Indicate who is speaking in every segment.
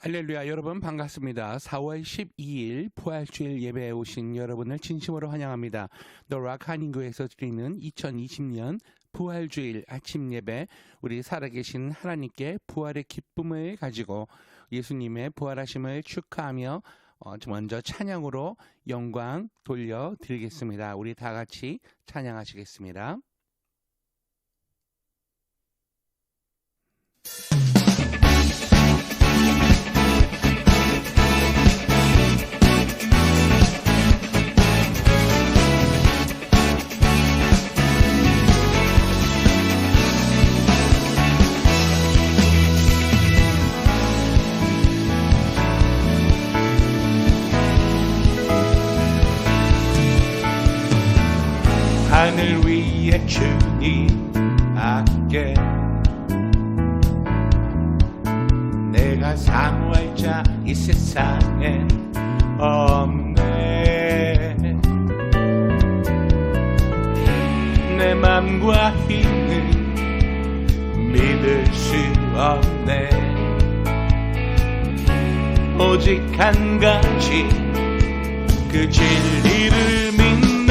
Speaker 1: 할렐루야, 여러분 반갑습니다. 4월 12일 부활주일 예배에 오신 여러분을 진심으로 환영합니다. 노락 한인교회에서 드리는 2020년 부활주일 아침 예배, 우리 살아계신 하나님께 부활의 기쁨을 가지고 예수님의 부활하심을 축하하며 먼저 찬양으로 영광 돌려드리겠습니다. 우리 다 같이 찬양하시겠습니다.
Speaker 2: 하늘 위에 주님 밖에 내가 사모할 자 이 세상에 없네. 내 맘과 힘은 믿을 수 없네. 오직 한 가지 그 진리를 믿네.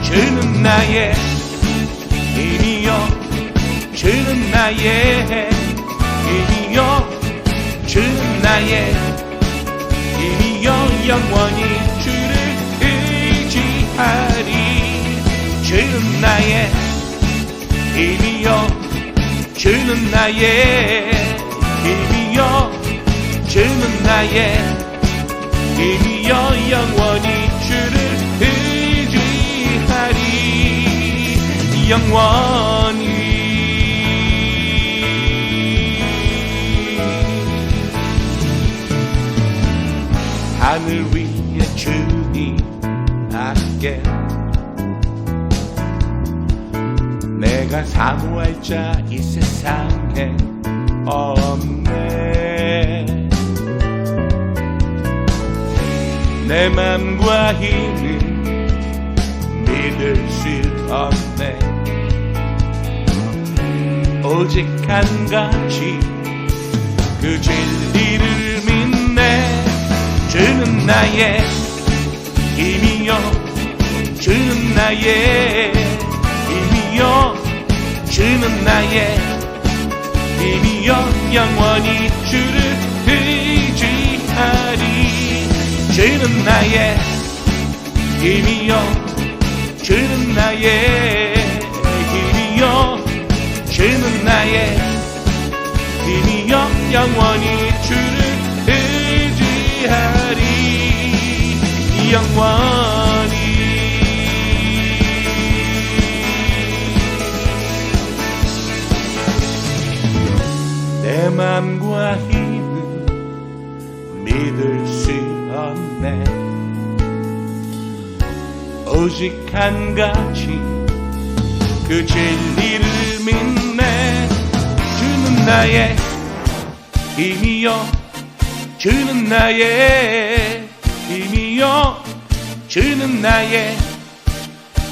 Speaker 2: 주는 나의 힘이요, 주는 나의 힘이요, 주는 나의 힘이요, 영원히 주를 의지하리. 주는 나의 힘이요, 주는 나의 힘이요, 주는 나의 힘이요, 영원히 주를 의지하리. 영원히. 하늘 위에 주님 밖에 내가 사모할 자 이 세상에 없네. 내 맘과 힘은 믿을 수 없네. 오직 한 가지 그 진리를 믿네. 주는 나의 힘이요, 주는 나의 힘이요, 주는 나의 힘이요, 영원히 주를 의지하리. 주는 나의 힘이요, 주는 나의 힘이요, 주는 나의 힘이요, 영원히 주를 의지하리. 영원히. 내 맘과 힘은 믿을 수 없네. 오직 한 가지 그 진리를 믿네. 주는 나의 힘이요, 주는 나의 힘이요, 주는 나의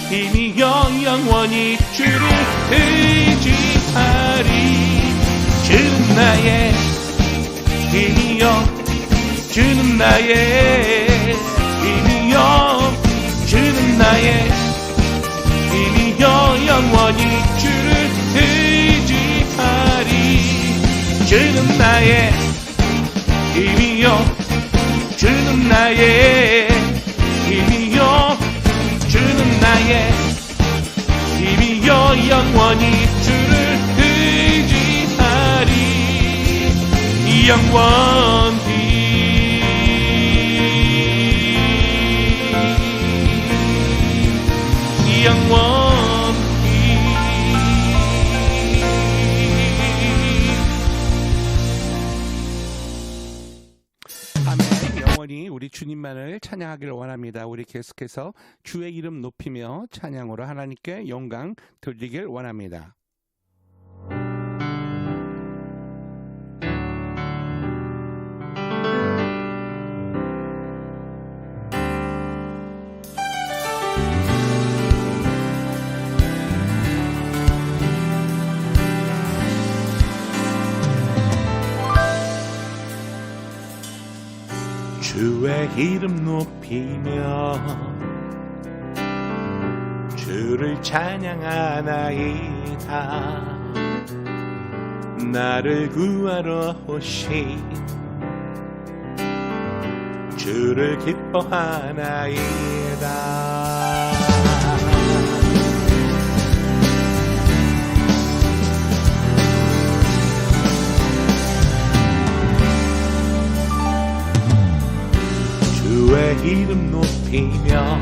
Speaker 2: 힘이요, 영원히 주를 의지하리. 주는 나의 힘이요, 주는 나의 힘이요, 주는 나의 힘이요, 영원히 주를 의지하리. 주는 나의 힘이요, 주는 나의 힘이요, 주는 나의 힘이요, 영원히 주를 의지하리. 영원히. 영원히.
Speaker 1: 아멘. 영원히 우리 주님만을 찬양하기를 원합니다. 우리 계속해서 주의 이름 높이며 찬양으로 하나님께 영광 돌리길 원합니다.
Speaker 2: 주의 이름 높이며 주를 찬양하나이다. 나를 구하러 오신 주를 기뻐하나이다. 주의 이름 높이며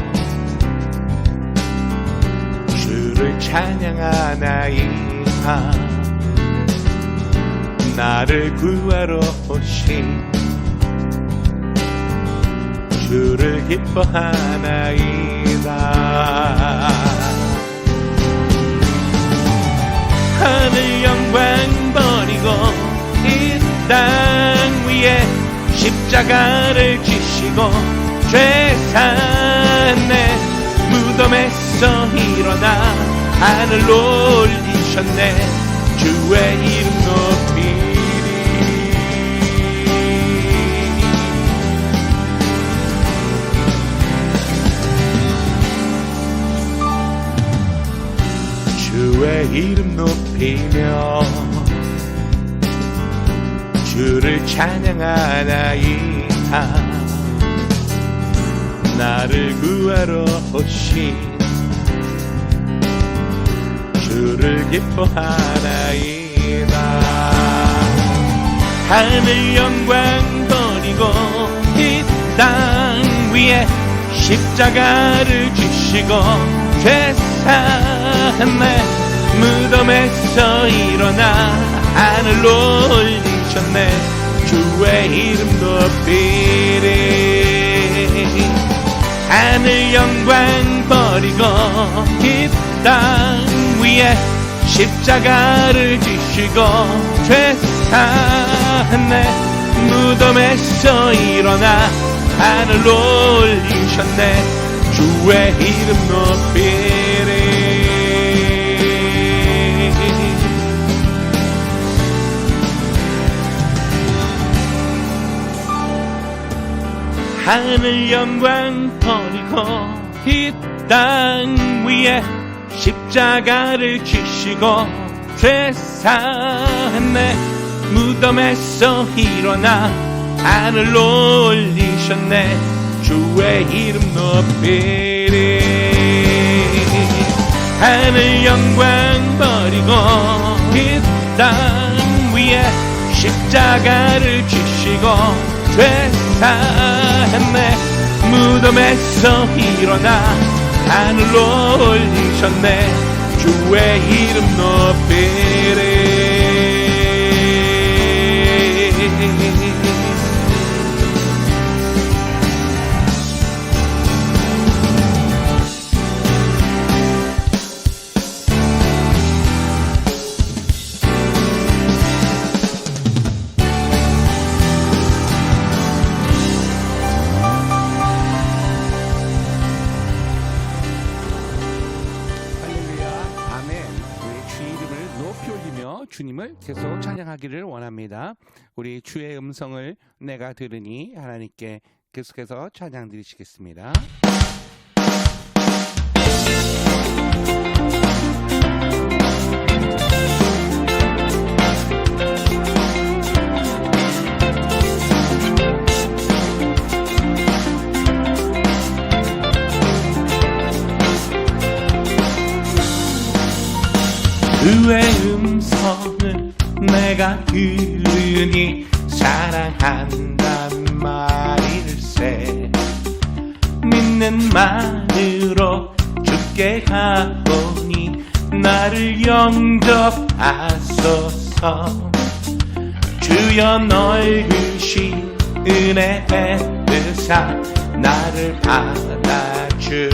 Speaker 2: 주를 찬양하나이다. 나를 구하러 오신 주를 기뻐하나이다. 하늘 영광 버리고 이 땅 위에 십자가를 지시고 죄산내 무덤에서 일어나 하늘로 올리셨네. 주의 이름 높이리. 주의 이름 높이며 주를 찬양하나이다. 나를 구하러 오신 주를 기뻐하나이다. 하늘 영광 버리고 이 땅 위에 십자가를 지시고 죄산내 무덤에서 일어나 하늘로 올리셨네. 주의 이름 높이리. 하늘 영광 버리고 이 땅 위에 십자가를 지시고 죄산내 무덤에서 일어나 하늘로 올리셨네. 주의 이름 높이리. 하늘 영광 버리고 이 땅 위에 십자가를 지시고 죄산내 무덤에서 일어나 하늘로 올리셨네. 주의 이름 높이리. 하늘 영광 버리고 이 땅 위에 십자가를 지시고 죄산내 무덤에서 일어나 하늘로 올리셨네. 주의 이름 높이리.
Speaker 1: 주님을 계속 찬양하기를 원합니다. 우리 주의 음성을 내가 들으니 하나님께 계속해서 찬양 드리시겠습니다.
Speaker 2: 그의 음성을 내가 들으니 사랑한단 말일세. 믿는 만으로 주께 가오니 나를 영접하소서. 주여 넓으신 은혜 베푸사 나를 받아주시고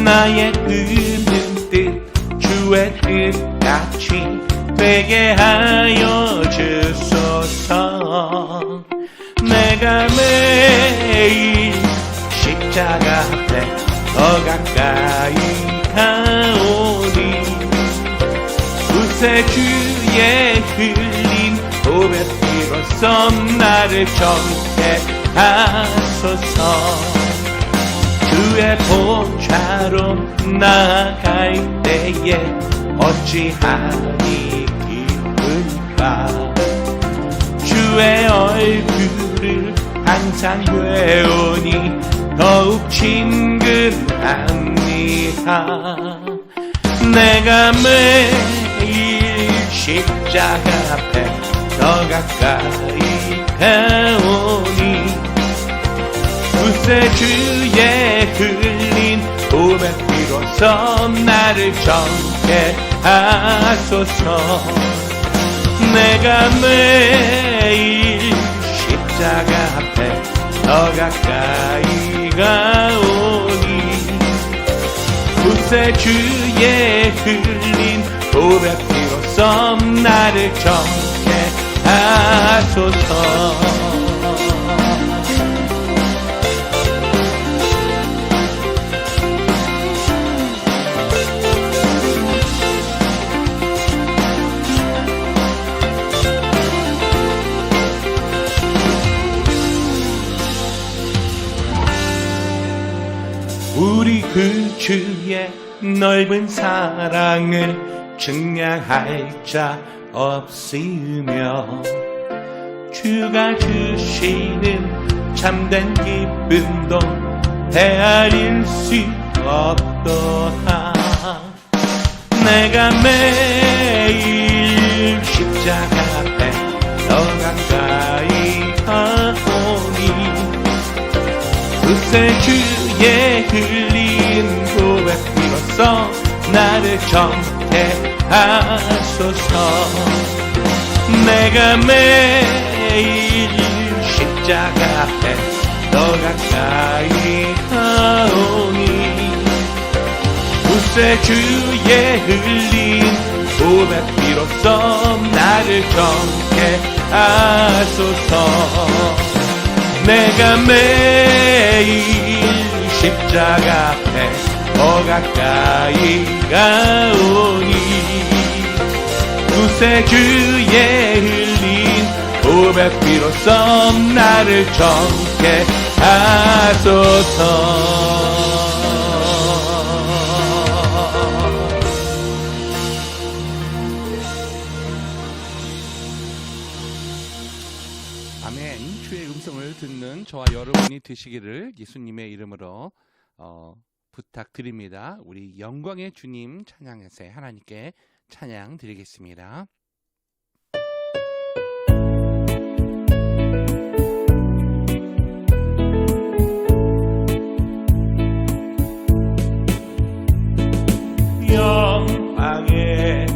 Speaker 2: 나의 의는 뜻 주의 뜻같이 되게 하여 주소서. 내가 매일 십자가 앞에 더 가까이 가오니 구세주의 흘린 보배 피로써 비로소 나를 정케 하소서. 주의 보좌로 나아갈 때에 어찌하니 기쁠까. 주의 얼굴을 항상 배우니 더욱 친근합니다. 내가 매일 십자가 앞에 더 가까이 가오니 구세주의 흘린 보배 비로소 나를 정케 하소서. 내가 매일 십자가 앞에 더 가까이 가오니 구세주의 흘린 보배 비로소 나를 정케 하소서. 우리 그 주의 넓은 사랑을 증량할 자 없으며 주가 주시는 참된 기쁨도 헤아릴 수 없도다. 내가 매일 십자가 앞에 더 가까이 가오니 구세주의 흘린 보배 비로소 나를 정케 하소서. 내가 매일 십자가 앞에 더 가까이 가오니 구세주의 흘린 보배 비로소 나를 정케 하소서. 내가 매일 십자가 앞에 더 가까이 가오니 구세주의 흘린 보배 비로소 나를 정케 하소서.
Speaker 1: 아멘. 주의 음성을 듣는 저와 여러분이 되시기를 예수님의 이름으로 부탁드립니다. 우리 영광의 주님 찬양해서 하나님께 찬양 드리겠습니다.
Speaker 2: 영광의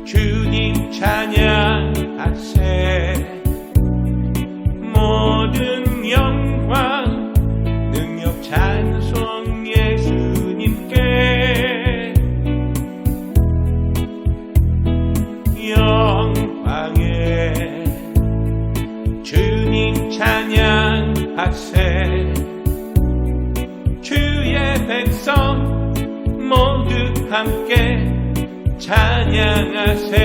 Speaker 2: 주님 찬양하세. 모든 영광 능력 찬송 예수님께. 영광의 주님 찬양하세. 주의 백성 모두 함께 찬양하세.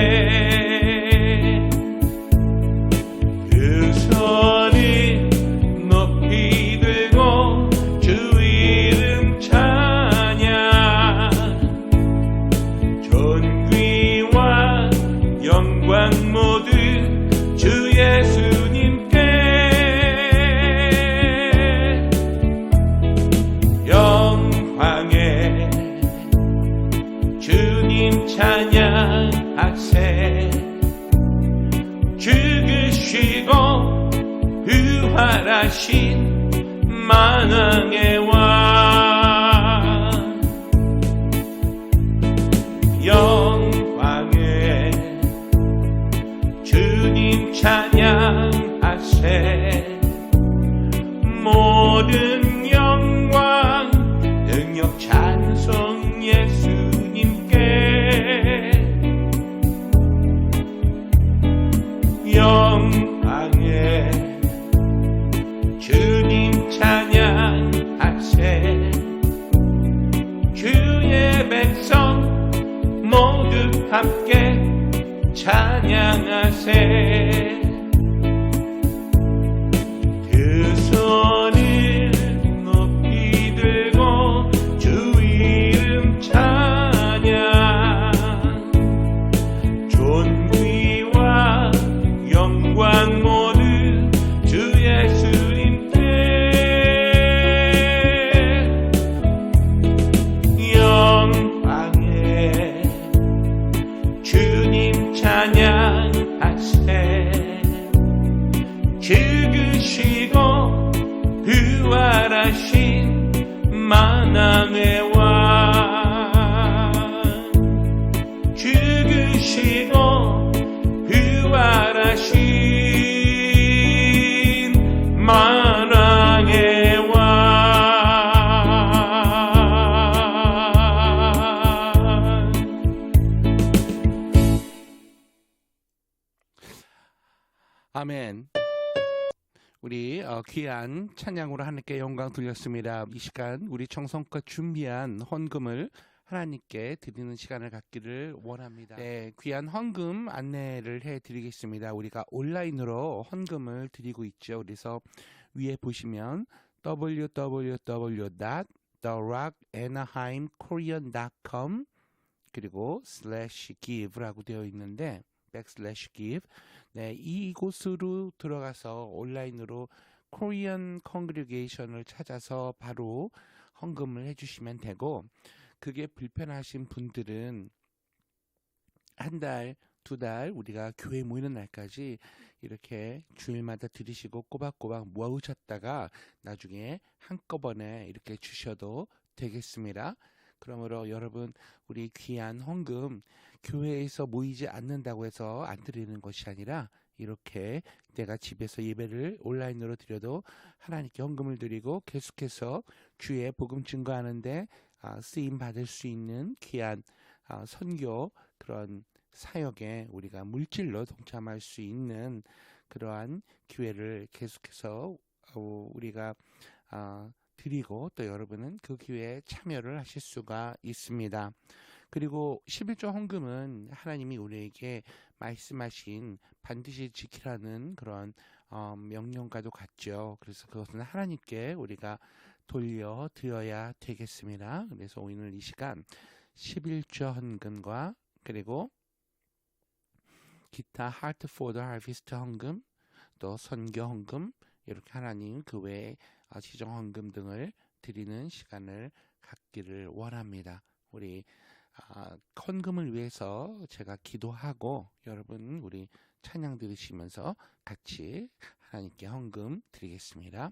Speaker 2: 그 소리 높이 들고 주 이름 찬양. 존귀와 영광 모두 주 예수님께. 영광의 주님 찬양하세. 죽으시고 부활하신 만왕의 왕. 영광의 주님 찬양하세. 모든 영광 능력 찬송 예수님께. 영광의 주님 찬양하세. 주의 백성 모두 함께 찬양하세. 만왕의 왕 죽으시고 부활하신 만왕의 왕
Speaker 1: 아멘. 우리 귀한 찬양으로 하나님께 영광 돌렸습니다. 이 시간 우리 정성껏 준비한 헌금을 하나님께 드리는 시간을 갖기를 원합니다. 네, 귀한 헌금 안내를 해드리겠습니다. 우리가 온라인으로 헌금을 드리고 있죠. 그래서 위에 보시면 www.therockanaheimkorean.com 그리고 /give라고 되어 있는데 /give 네, 이곳으로 들어가서 온라인으로 코리안 컨그리게이션을 찾아서 바로 헌금을 해주시면 되고, 그게 불편하신 분들은 한 달, 두 달 우리가 교회 모이는 날까지 이렇게 주일마다 들으시고 꼬박꼬박 모으셨다가 나중에 한꺼번에 이렇게 주셔도 되겠습니다. 그러므로 여러분, 우리 귀한 헌금 교회에서 모이지 않는다고 해서 안 드리는 것이 아니라 이렇게 내가 집에서 예배를 온라인으로 드려도 하나님께 헌금을 드리고 계속해서 주의 복음 증거하는데 쓰임 받을 수 있는 귀한 선교 그런 사역에 우리가 물질로 동참할 수 있는 그러한 기회를 계속해서 우리가 드리고 또 여러분은 그 기회에 참여를 하실 수가 있습니다. 그리고 11조 헌금은 하나님이 우리에게 말씀하신 반드시 지키라는 그런 명령과도 같죠. 그래서 그것은 하나님께 우리가 돌려드려야 되겠습니다. 그래서 오늘 이 시간 11조 헌금과 그리고 기타 Heart for the Harvest 헌금, 또 선교 헌금, 이렇게 하나님 그 외에 지정 헌금 등을 드리는 시간을 갖기를 원합니다. 우리 헌금을 위해서 제가 기도하고 여러분 우리 찬양 들으시면서 같이 하나님께 헌금 드리겠습니다.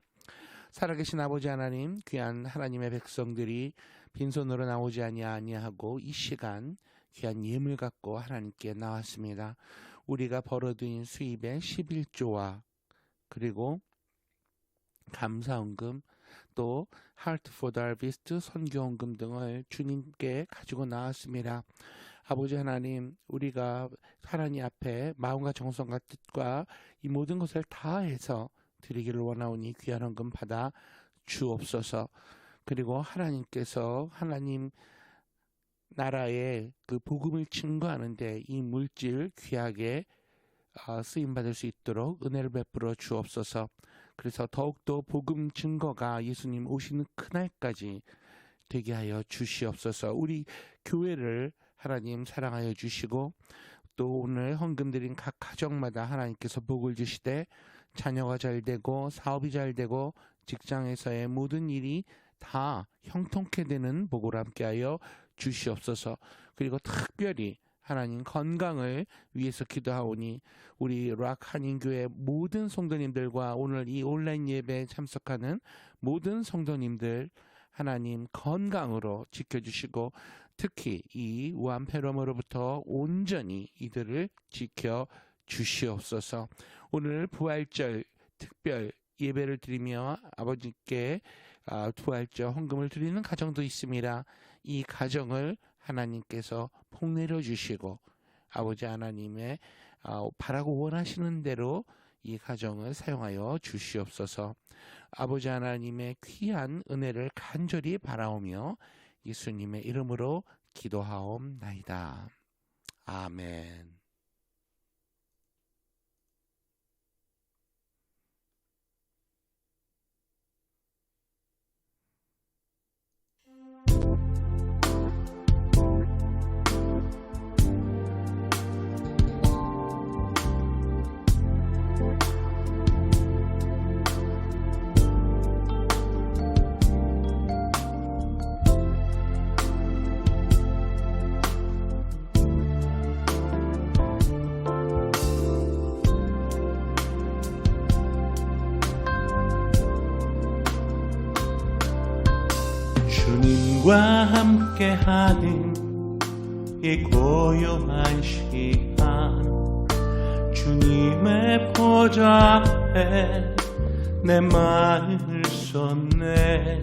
Speaker 1: 살아계신 아버지 하나님, 귀한 하나님의 백성들이 빈손으로 나오지 아니하고 이 시간 귀한 예물 갖고 하나님께 나왔습니다. 우리가 벌어들인 수입의 11조와 그리고 감사헌금, 또 Heart for the Harvest 선교헌금 등을 주님께 가지고 나왔습니다. 아버지 하나님, 우리가 하나님 앞에 마음과 정성과 뜻과 이 모든 것을 다해서 드리기를 원하오니 귀한 헌금 받아 주옵소서. 그리고 하나님께서 하나님 나라의 그 복음을 증거하는데 이 물질 귀하게 쓰임받을 수 있도록 은혜를 베풀어 주옵소서. 그래서 더욱더 복음 증거가 예수님 오시는 그날까지 되게 하여 주시옵소서. 우리 교회를 하나님 사랑하여 주시고 또 오늘 헌금 드린 각 가정마다 하나님께서 복을 주시되 자녀가 잘 되고 사업이 잘 되고 직장에서의 모든 일이 다 형통케 되는 복을 함께하여 주시옵소서. 그리고 특별히 하나님 건강을 위해서 기도하오니 우리 락 한인교회 모든 성도님들과 오늘 이 온라인 예배에 참석하는 모든 성도님들 하나님 건강으로 지켜주시고 특히 이 우한 폐렴으로부터 온전히 이들을 지켜 주시옵소서. 오늘 부활절 특별 예배를 드리며 아버지께 부활절 헌금을 드리는 가정도 있습니다. 이 가정을 하나님께서 복내려 주시고 아버지 하나님의 바라고 원하시는 대로 이 가정을 사용하여 주시옵소서. 아버지 하나님의 귀한 은혜를 간절히 바라오며 예수님의 이름으로 기도하옵나이다. 아멘.
Speaker 2: 주님과 함께하는 이 고요한 시간, 주님의 보좌 앞에 내 마음을 쏟네.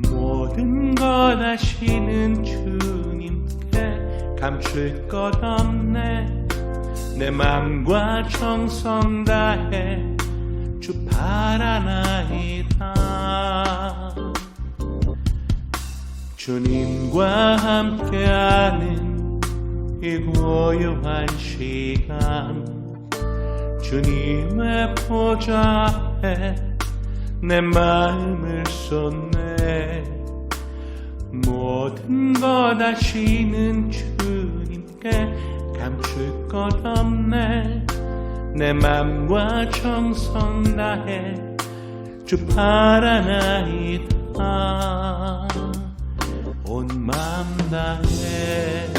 Speaker 2: 모든 것 아시는 주님께 감출 것 없네. 내 맘과 정성 다해 주 바라나이다. 주님과 함께하는 이 고요한 시간, 주님의 보좌 앞에 내 마음을 쏟네. 모든 것 아시는 주님께 감출 것 없네. 내 맘과 정성 다해 주 바라나이다. 온 맘 다해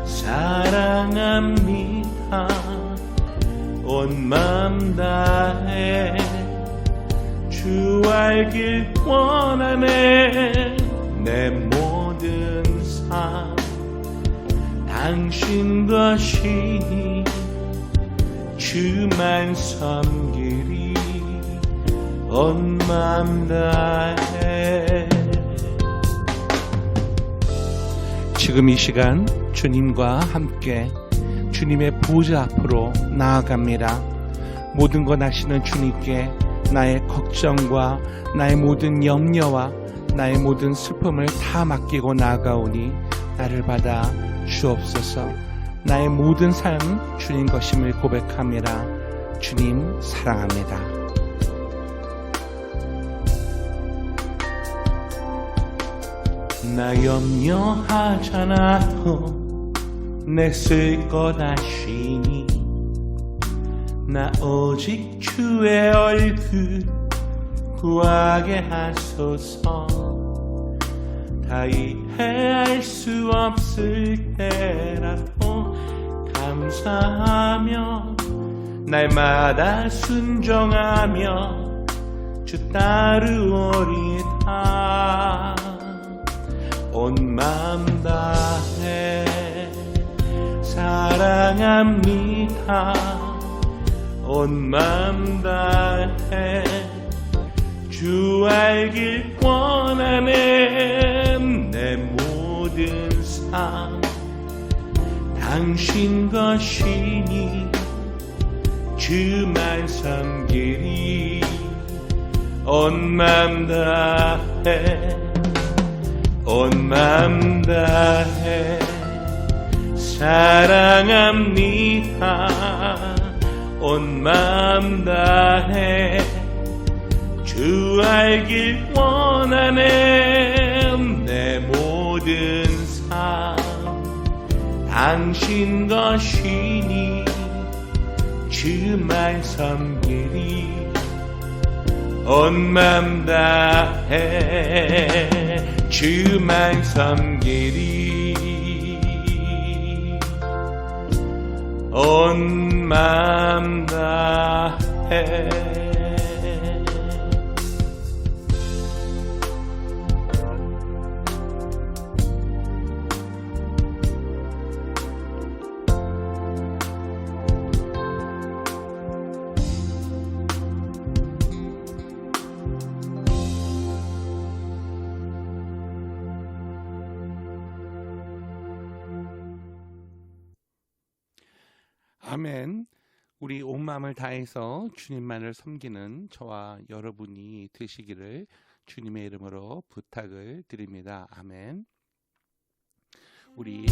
Speaker 2: 사랑합니다. 온 맘 다해 주 알길 원하네. 내 모든 삶 당신 것이니 주만 섬기리. 온 맘 다해.
Speaker 1: 지금 이 시간 주님과 함께 주님의 보좌 앞으로 나아갑니다. 모든 것 아시는 주님께 나의 걱정과 나의 모든 염려와 나의 모든 슬픔을 다 맡기고 나아가오니 나를 받아 주옵소서. 나의 모든 삶 주님 것임을 고백합니다. 주님 사랑합니다.
Speaker 2: 나 염려하잖아도 내 쓸 것 아시니. 나 오직 주의 얼굴 구하게 하소서. 다 이해할 수 없을 때라도 감사하며 날마다 순종하며 주 따르오리다. 온 맘 다해 사랑합니다. 온 맘 다해 주 알길 원하네. 내 모든 삶 당신 것이니 주만 섬기리. 온 맘 다해 온 맘 다해 사랑합니다. 온 맘 다해 주 알길 원하네. 내 모든 삶 당신 것이니 주만 섬기리. 온 맘 다해 주만 섬기리. 온 맘 다해.
Speaker 1: 아멘. 우리 온 마음을 다해서 주님만을 섬기는 저와 여러분이 되시기를 주님의 이름으로 부탁을 드립니다. 아멘. 우리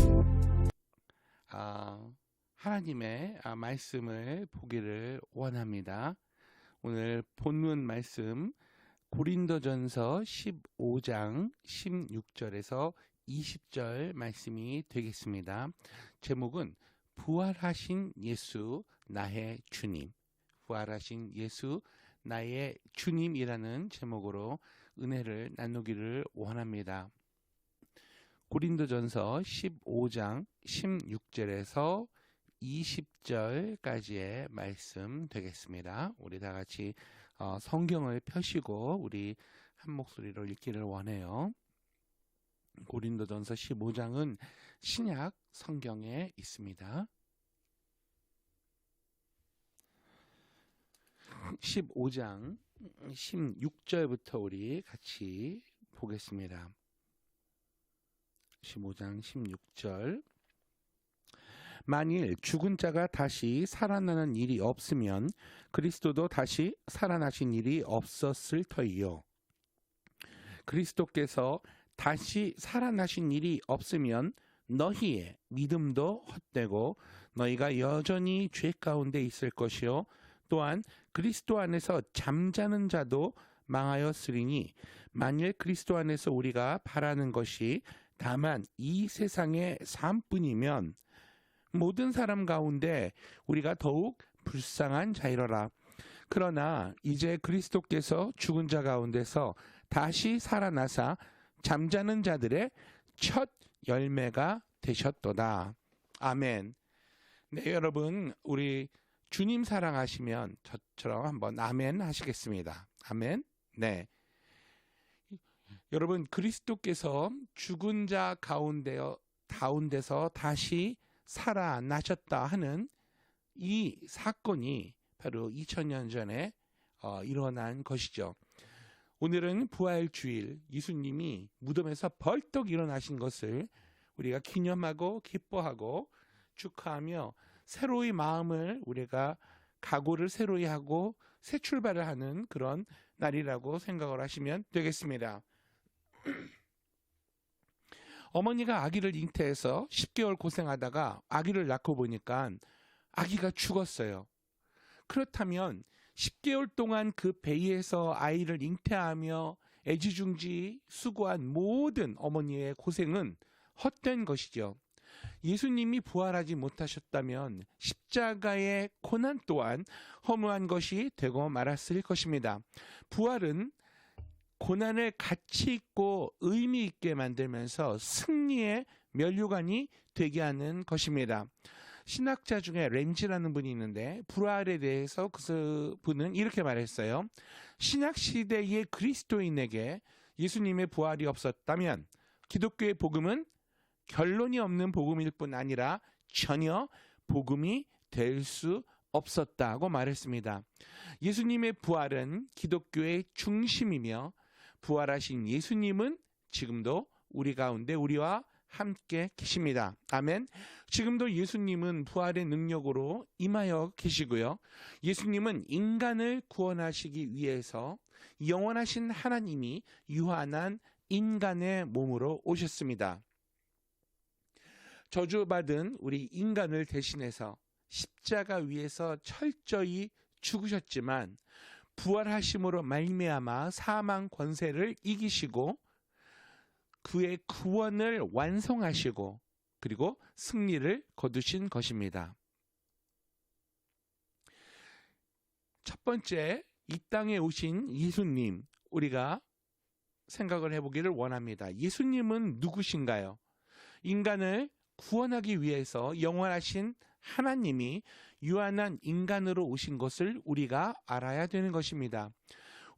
Speaker 1: 하나님의 말씀을 보기를 원합니다. 오늘 본문 말씀 고린도전서 15장 16절에서 20절 말씀이 되겠습니다. 제목은 부활하신 예수 나의 주님, 부활하신 예수 나의 주님이라는 제목으로 은혜를 나누기를 원합니다. 고린도전서 15장 16절에서 20절까지의 말씀 되겠습니다. 우리 다 같이 성경을 펴시고 우리 한 목소리로 읽기를 원해요. 고린도전서 15장은 신약 성경에 있습니다. 15장 16절부터 우리 같이 보겠습니다. 15장 16절. 만일 죽은 자가 다시 살아나는 일이 없으면 그리스도도 다시 살아나신 일이 없었을 터이요. 그리스도께서 다시 살아나신 일이 없으면 너희의 믿음도 헛되고 너희가 여전히 죄 가운데 있을 것이요. 또한 그리스도 안에서 잠자는 자도 망하였으리니 만일 그리스도 안에서 우리가 바라는 것이 다만 이 세상의 삶뿐이면 모든 사람 가운데 우리가 더욱 불쌍한 자이러라. 그러나 이제 그리스도께서 죽은 자 가운데서 다시 살아나사 잠자는 자들의 첫 열매가 되셨도다. 아멘. 네, 여러분, 우리 주님 사랑하시면 저처럼 한번 아멘 하시겠습니다. 아멘. 네. 여러분, 그리스도께서 죽은 자 가운데서 다시 살아나셨다 하는 이 사건이 바로 2000년 전에 일어난 것이죠. 오늘은 부활주일, 예수님이 무덤에서 벌떡 일어나신 것을 우리가 기념하고 기뻐하고 축하하며 새로이 마음을 우리가 각오를 새로이 하고 새 출발을 하는 그런 날이라고 생각을 하시면 되겠습니다. 어머니가 아기를 잉태해서 10개월 고생하다가 아기를 낳고 보니까 아기가 죽었어요. 그렇다면 10개월 동안 그 배에서 아이를 잉태하며 애지중지 수고한 모든 어머니의 고생은 헛된 것이죠. 예수님이 부활하지 못하셨다면 십자가의 고난 또한 허무한 것이 되고 말았을 것입니다. 부활은 고난을 가치 있고 의미 있게 만들면서 승리의 면류관이 되게 하는 것입니다. 신학자 중에 렌지라는 분이 있는데 부활에 대해서 그 분은 이렇게 말했어요. 신약 시대의 그리스도인에게 예수님의 부활이 없었다면 기독교의 복음은 결론이 없는 복음일 뿐 아니라 전혀 복음이 될 수 없었다고 말했습니다. 예수님의 부활은 기독교의 중심이며 부활하신 예수님은 지금도 우리 가운데 우리와 함께 계십니다. 아멘. 지금도 예수님은 부활의 능력으로 임하여 계시고요. 예수님은 인간을 구원하시기 위해서 영원하신 하나님이 유한한 인간의 몸으로 오셨습니다. 저주받은 우리 인간을 대신해서 십자가 위에서 철저히 죽으셨지만 부활하심으로 말미암아 사망 권세를 이기시고 그의 구원을 완성하시고 그리고 승리를 거두신 것입니다. 첫 번째, 이 땅에 오신 예수님, 우리가 생각을 해보기를 원합니다. 예수님은 누구신가요? 인간을 구원하기 위해서 영원하신 하나님이 유한한 인간으로 오신 것을 우리가 알아야 되는 것입니다.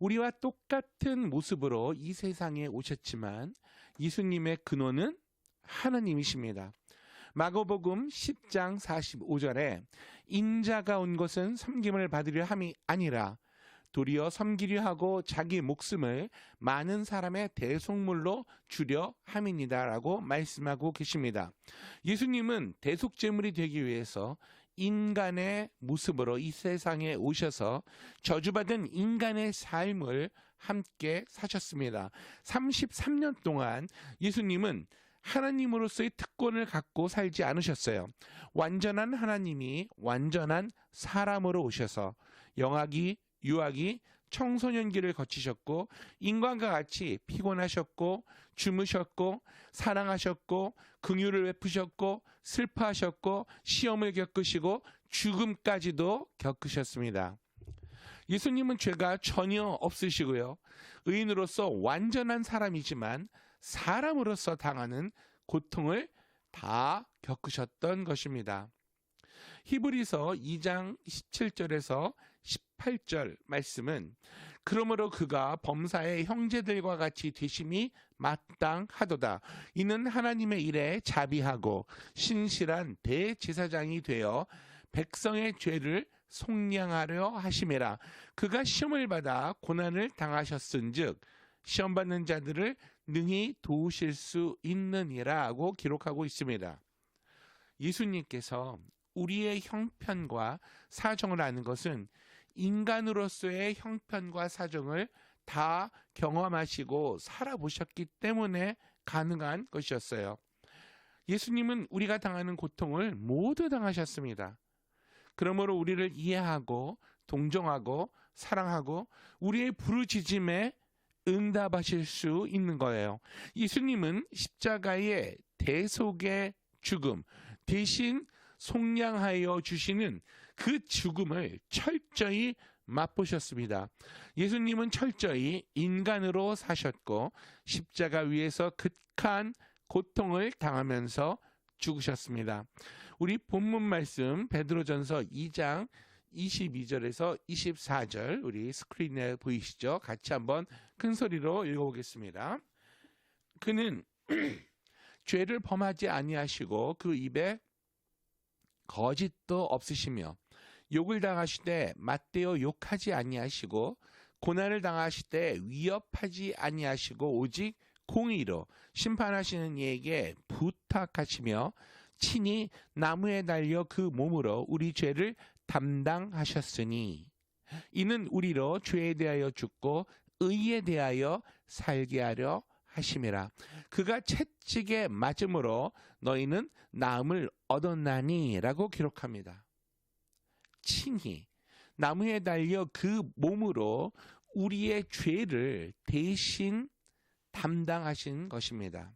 Speaker 1: 우리와 똑같은 모습으로 이 세상에 오셨지만 예수님의 근원은 하나님이십니다. 마가복음 10장 45절에 인자가 온 것은 섬김을 받으려 함이 아니라 도리어 섬기려 하고 자기 목숨을 많은 사람의 대속물로 주려 함이니다라고 말씀하고 계십니다. 예수님은 대속제물이 되기 위해서 인간의 모습으로 이 세상에 오셔서 저주받은 인간의 삶을 함께 사셨습니다. 33년 동안 예수님은 하나님으로서의 특권을 갖고 살지 않으셨어요. 완전한 하나님이 완전한 사람으로 오셔서 영아기, 유아기, 청소년기를 거치셨고 인간과 같이 피곤하셨고 주무셨고 사랑하셨고 긍휼을 베푸셨고 슬퍼하셨고 시험을 겪으시고 죽음까지도 겪으셨습니다. 예수님은 죄가 전혀 없으시고요. 의인으로서 완전한 사람이지만 사람으로서 당하는 고통을 다 겪으셨던 것입니다. 히브리서 2장 17절에서 18절 말씀은 그러므로 그가 범사의 형제들과 같이 되심이 마땅하도다. 이는 하나님의 일에 자비하고 신실한 대제사장이 되어 백성의 죄를 속량하려 하심이라. 그가 시험을 받아 고난을 당하셨은즉 시험 받는 자들을 능히 도우실 수 있느니라고 기록하고 있습니다. 예수님께서 우리의 형편과 사정을 아는 것은 인간으로서의 형편과 사정을 다 경험하시고 살아보셨기 때문에 가능한 것이었어요. 예수님은 우리가 당하는 고통을 모두 당하셨습니다. 그러므로 우리를 이해하고 동정하고 사랑하고 우리의 부르짖음에 응답하실 수 있는 거예요. 예수님은 십자가의 대속의 죽음 대신 속량하여 주시는 그 죽음을 철저히 맛보셨습니다. 예수님은 철저히 인간으로 사셨고 십자가 위에서 극한 고통을 당하면서 죽으셨습니다. 우리 본문 말씀 베드로전서 2장 22절에서 24절 우리 스크린에 보이시죠? 같이 한번 큰 소리로 읽어보겠습니다. 그는 죄를 범하지 아니하시고 그 입에 거짓도 없으시며 욕을 당하시되 맞대어 욕하지 아니하시고 고난을 당하시되 위협하지 아니하시고 오직 공의로 심판하시는 이에게 부탁하시며 친히 나무에 달려 그 몸으로 우리 죄를 담당하셨으니 이는 우리로 죄에 대하여 죽고 의에 대하여 살게 하려 하심이라. 그가 채찍에 맞음으로 너희는 나음을 얻었나니 라고 기록합니다. 친히 나무에 달려 그 몸으로 우리의 죄를 대신 담당하신 것입니다.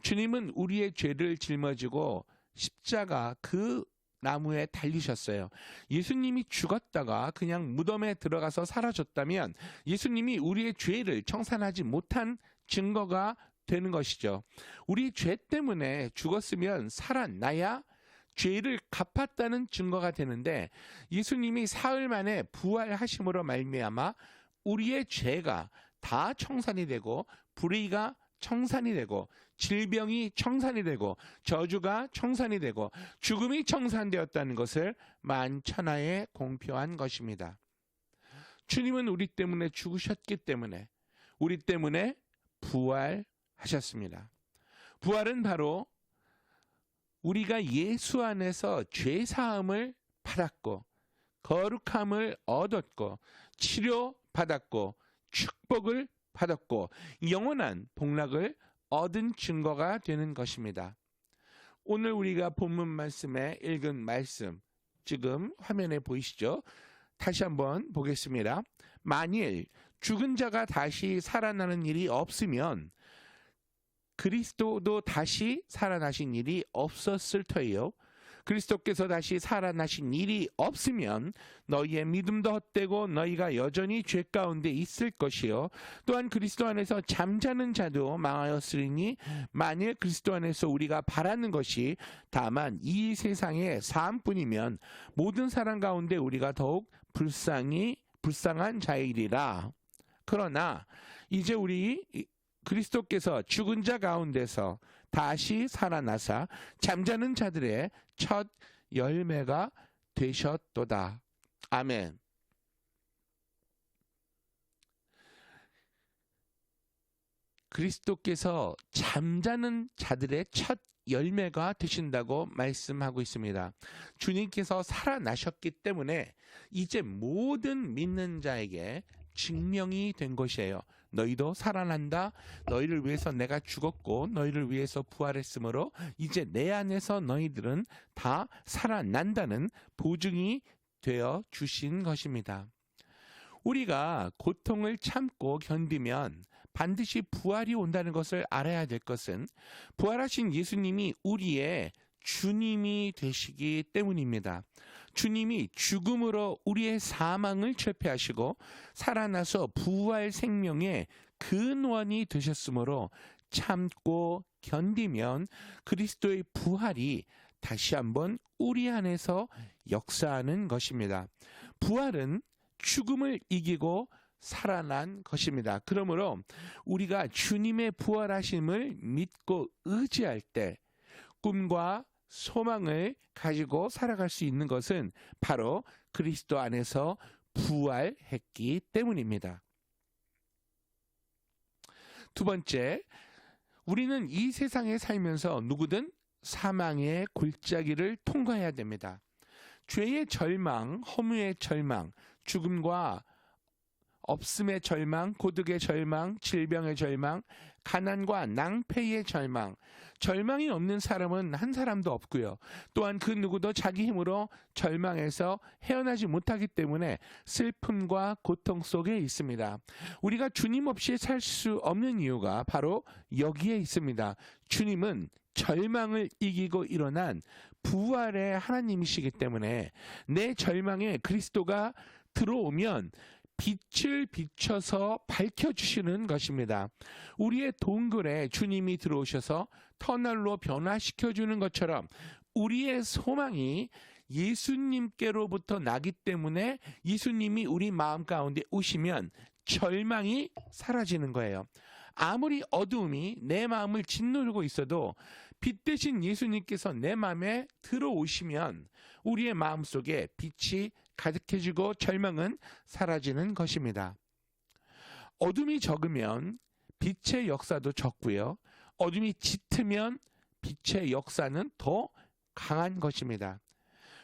Speaker 1: 주님은 우리의 죄를 짊어지고 십자가 그 나무에 달리셨어요. 예수님이 죽었다가 그냥 무덤에 들어가서 사라졌다면 예수님이 우리의 죄를 청산하지 못한 증거가 되는 것이죠. 우리 죄 때문에 죽었으면 살아나야 죄를 갚았다는 증거가 되는데 예수님이 사흘 만에 부활하심으로 말미암아 우리의 죄가 다 청산이 되고 불의가 청산이 되고 질병이 청산이 되고 저주가 청산이 되고 죽음이 청산되었다는 것을 만천하에 공표한 것입니다. 주님은 우리 때문에 죽으셨기 때문에 우리 때문에 부활하셨습니다. 부활은 바로 우리가 예수 안에서 죄사함을 받았고 거룩함을 얻었고 치료받았고 축복을 받았고 영원한 복락을 얻은 증거가 되는 것입니다. 오늘 우리가 본문 말씀에 읽은 말씀 지금 화면에 보이시죠? 다시 한번 보겠습니다. 만일 죽은 자가 다시 살아나는 일이 없으면 그리스도도 다시 살아나신 일이 없었을 터예요. 그리스도께서 다시 살아나신 일이 없으면 너희의 믿음도 헛되고 너희가 여전히 죄 가운데 있을 것이요. 또한 그리스도 안에서 잠자는 자도 망하였으리니 만일 그리스도 안에서 우리가 바라는 것이 다만 이 세상의 삶뿐이면 모든 사람 가운데 우리가 더욱 불쌍한 자이리라. 그러나 이제 우리 그리스도께서 죽은 자 가운데서 다시 살아나사 잠자는 자들의 첫 열매가 되셨도다. 아멘. 그리스도께서 잠자는 자들의 첫 열매가 되신다고 말씀하고 있습니다. 주님께서 살아나셨기 때문에 이제 모든 믿는 자에게 증명이 된 것이에요. 너희도 살아난다. 너희를 위해서 내가 죽었고 너희를 위해서 부활했으므로 이제 내 안에서 너희들은 다 살아난다는 보증이 되어 주신 것입니다. 우리가 고통을 참고 견디면 반드시 부활이 온다는 것을 알아야 될 것은 부활하신 예수님이 우리의 주님이 되시기 때문입니다. 주님이 죽음으로 우리의 사망을 철폐하시고 살아나서 부활 생명의 근원이 되셨으므로 참고 견디면 그리스도의 부활이 다시 한번 우리 안에서 역사하는 것입니다. 부활은 죽음을 이기고 살아난 것입니다. 그러므로 우리가 주님의 부활하심을 믿고 의지할 때 꿈과 소망을 가지고 살아갈 수 있는 것은 바로 그리스도 안에서 부활했기 때문입니다. 두 번째, 우리는 이 세상에 살면서 누구든 사망의 골짜기를 통과해야 됩니다. 죄의 절망, 허무의 절망, 죽음과 없음의 절망, 고독의 절망, 질병의 절망, 가난과 낭패의 절망. 절망이 없는 사람은 한 사람도 없고요. 또한 그 누구도 자기 힘으로 절망에서 헤어나지 못하기 때문에 슬픔과 고통 속에 있습니다. 우리가 주님 없이 살 수 없는 이유가 바로 여기에 있습니다. 주님은 절망을 이기고 일어난 부활의 하나님이시기 때문에 내 절망에 그리스도가 들어오면 빛을 비춰서 밝혀주시는 것입니다. 우리의 동굴에 주님이 들어오셔서 터널로 변화시켜주는 것처럼 우리의 소망이 예수님께로부터 나기 때문에 예수님이 우리 마음 가운데 오시면 절망이 사라지는 거예요. 아무리 어두움이 내 마음을 짓누르고 있어도 빛 대신 예수님께서 내 마음에 들어오시면 우리의 마음속에 빛이 가득해지고 절망은 사라지는 것입니다. 어둠이 적으면 빛의 역사도 적고요. 어둠이 짙으면 빛의 역사는 더 강한 것입니다.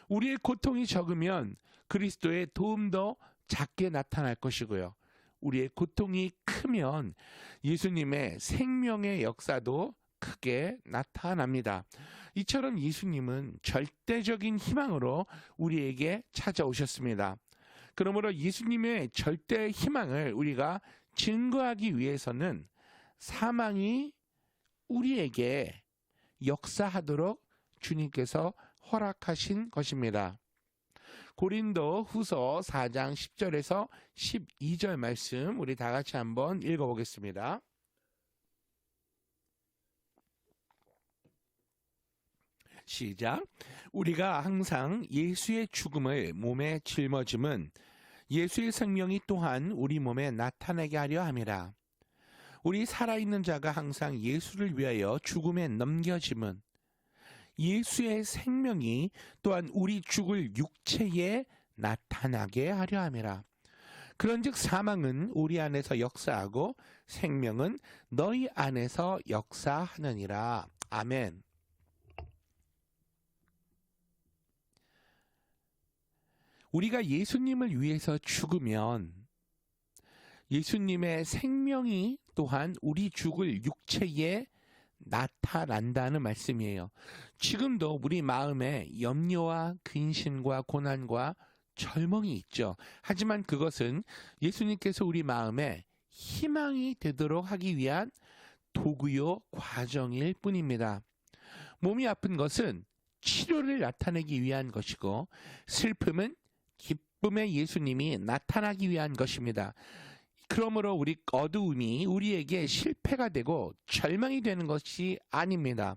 Speaker 1: 우리의 고통이 적으면 그리스도의 도움도 작게 나타날 것이고요. 우리의 고통이 크면 예수님의 생명의 역사도 크게 나타납니다. 이처럼 예수님은 절대적인 희망으로 우리에게 찾아오셨습니다. 그러므로 예수님의 절대 희망을 우리가 증거하기 위해서는 사망이 우리에게 역사하도록 주님께서 허락하신 것입니다. 고린도 후서 4장 10절에서 12절 말씀 우리 다 같이 한번 읽어보겠습니다. 시작. 우리가 항상 예수의 죽음을 몸에 짊어짐은 예수의 생명이 또한 우리 몸에 나타나게 하려 함이라. 우리 살아있는 자가 항상 예수를 위하여 죽음에 넘겨짐은 예수의 생명이 또한 우리 죽을 육체에 나타나게 하려 함이라. 그런즉 사망은 우리 안에서 역사하고 생명은 너희 안에서 역사하느니라. 아멘. 우리가 예수님을 위해서 죽으면 예수님의 생명이 또한 우리 죽을 육체에 나타난다는 말씀이에요. 지금도 우리 마음에 염려와 근심과 고난과 절망이 있죠. 하지만 그것은 예수님께서 우리 마음에 희망이 되도록 하기 위한 도구요 과정일 뿐입니다. 몸이 아픈 것은 치료를 나타내기 위한 것이고 슬픔은 기쁨의 예수님이 나타나기 위한 것입니다. 그러므로 우리 어두움이 우리에게 실패가 되고 절망이 되는 것이 아닙니다.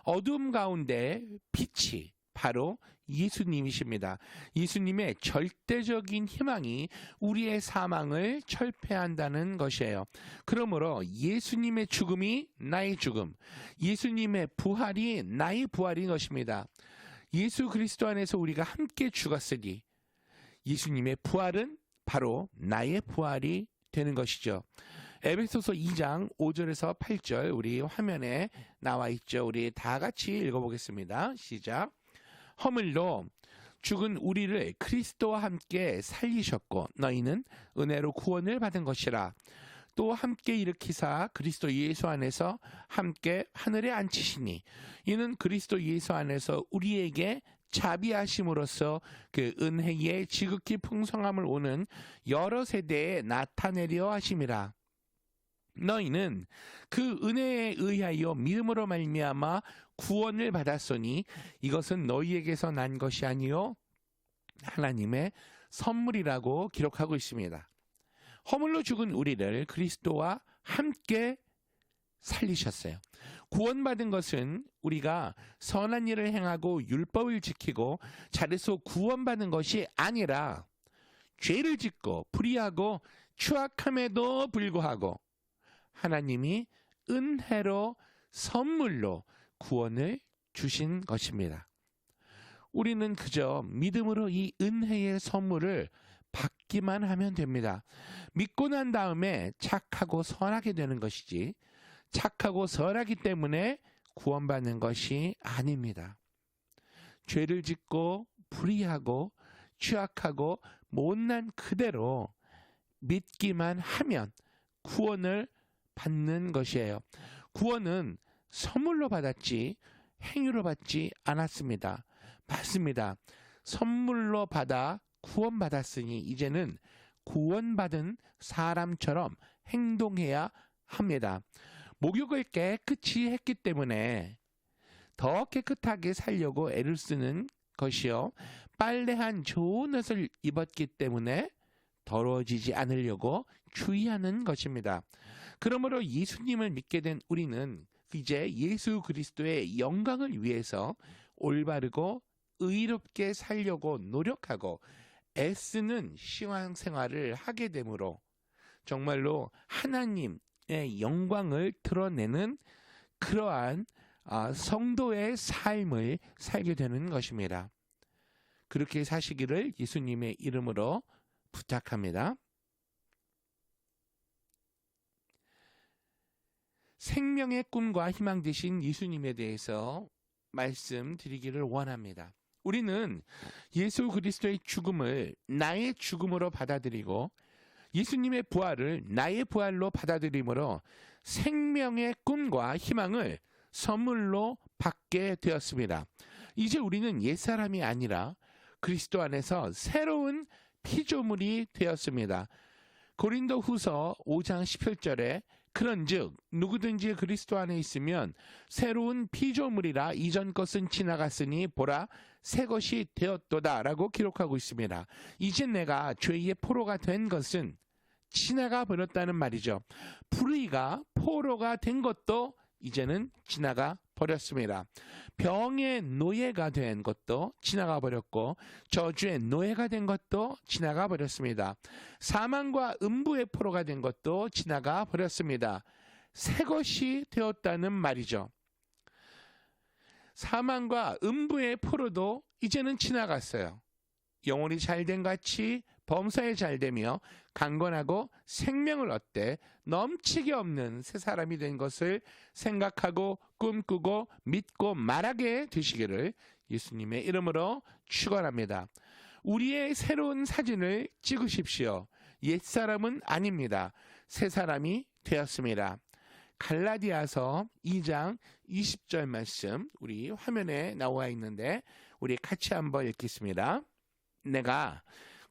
Speaker 1: 어두움 가운데 빛이 바로 예수님이십니다. 예수님의 절대적인 희망이 우리의 사망을 철폐한다는 것이에요. 그러므로 예수님의 죽음이 나의 죽음, 예수님의 부활이 나의 부활인 것입니다. 예수 그리스도 안에서 우리가 함께 죽었으니 예수님의 부활은 바로 나의 부활이 되는 것이죠. 에베소서 2장 5절에서 8절 우리 화면에 나와 있죠. 우리 다 같이 읽어보겠습니다. 시작. 허물로 죽은 우리를 그리스도와 함께 살리셨고 너희는 은혜로 구원을 받은 것이라. 또 함께 일으키사 그리스도 예수 안에서 함께 하늘에 앉히시니 이는 그리스도 예수 안에서 우리에게 자비하심으로써 그 은혜의 지극히 풍성함을 오는 여러 세대에 나타내려 하심이라. 너희는 그 은혜에 의하여 믿음으로 말미암아 구원을 받았으니 이것은 너희에게서 난 것이 아니요 하나님의 선물이라고 기록하고 있습니다. 허물로 죽은 우리를 그리스도와 함께 살리셨어요. 구원받은 것은 우리가 선한 일을 행하고 율법을 지키고 잘해서 구원받은 것이 아니라 죄를 짓고 불의하고 추악함에도 불구하고 하나님이 은혜로 선물로 구원을 주신 것입니다. 우리는 그저 믿음으로 이 은혜의 선물을 받기만 하면 됩니다. 믿고 난 다음에 착하고 선하게 되는 것이지 착하고 선하기 때문에 구원받는 것이 아닙니다. 죄를 짓고 불의하고 취악하고 못난 그대로 믿기만 하면 구원을 받는 것이에요. 구원은 선물로 받았지 행위로 받지 않았습니다. 맞습니다. 선물로 받아 구원받았으니 이제는 구원받은 사람처럼 행동해야 합니다. 목욕을 깨끗이 했기 때문에 더 깨끗하게 살려고 애를 쓰는 것이요. 빨래한 좋은 옷을 입었기 때문에 더러워지지 않으려고 주의하는 것입니다. 그러므로 예수님을 믿게 된 우리는 이제 예수 그리스도의 영광을 위해서 올바르고 의롭게 살려고 노력하고 애쓰는 신앙생활을 하게 되므로 정말로 하나님의 영광을 드러내는 그러한 성도의 삶을 살게 되는 것입니다. 그렇게 사시기를 예수님의 이름으로 부탁합니다. 생명의 꿈과 희망 되신 예수님에 대해서 말씀드리기를 원합니다. 우리는 예수 그리스도의 죽음을 나의 죽음으로 받아들이고 예수님의 부활을 나의 부활로 받아들임으로 생명의 꿈과 희망을 선물로 받게 되었습니다. 이제 우리는 옛사람이 아니라 그리스도 안에서 새로운 피조물이 되었습니다. 고린도 후서 5장 17절에 그런즉 누구든지 그리스도 안에 있으면 새로운 피조물이라 이전 것은 지나갔으니 보라 새 것이 되었도다 라고 기록하고 있습니다. 이제 내가 죄의 포로가 된 것은 지나가 버렸다는 말이죠. 불의가 포로가 된 것도 이제는 지나가 버렸습니다. 병의 노예가 된 것도 지나가 버렸고 저주의 노예가 된 것도 지나가 버렸습니다. 사망과 음부의 포로가 된 것도 지나가 버렸습니다. 새 것이 되었다는 말이죠. 사망과 음부의 포로도 이제는 지나갔어요. 영혼이 잘된 같이 범사에 잘되며 강건하고 생명을 얻되 넘치게 없는 새 사람이 된 것을 생각하고 꿈꾸고 믿고 말하게 되시기를 예수님의 이름으로 축원합니다. 우리의 새로운 사진을 찍으십시오. 옛사람은 아닙니다. 새 사람이 되었습니다. 갈라디아서 2장 20절 말씀 우리 화면에 나와 있는데 우리 같이 한번 읽겠습니다. 내가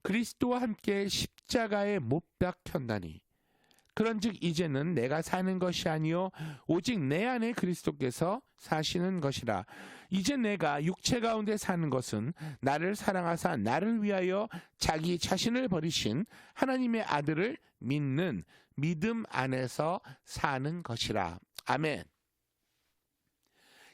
Speaker 1: 그리스도와 함께 십자가에 못 박혔나니 그런즉 이제는 내가 사는 것이 아니요 오직 내 안에 그리스도께서 사시는 것이라. 이제 내가 육체 가운데 사는 것은 나를 사랑하사 나를 위하여 자기 자신을 버리신 하나님의 아들을 믿는 믿음 안에서 사는 것이라. 아멘.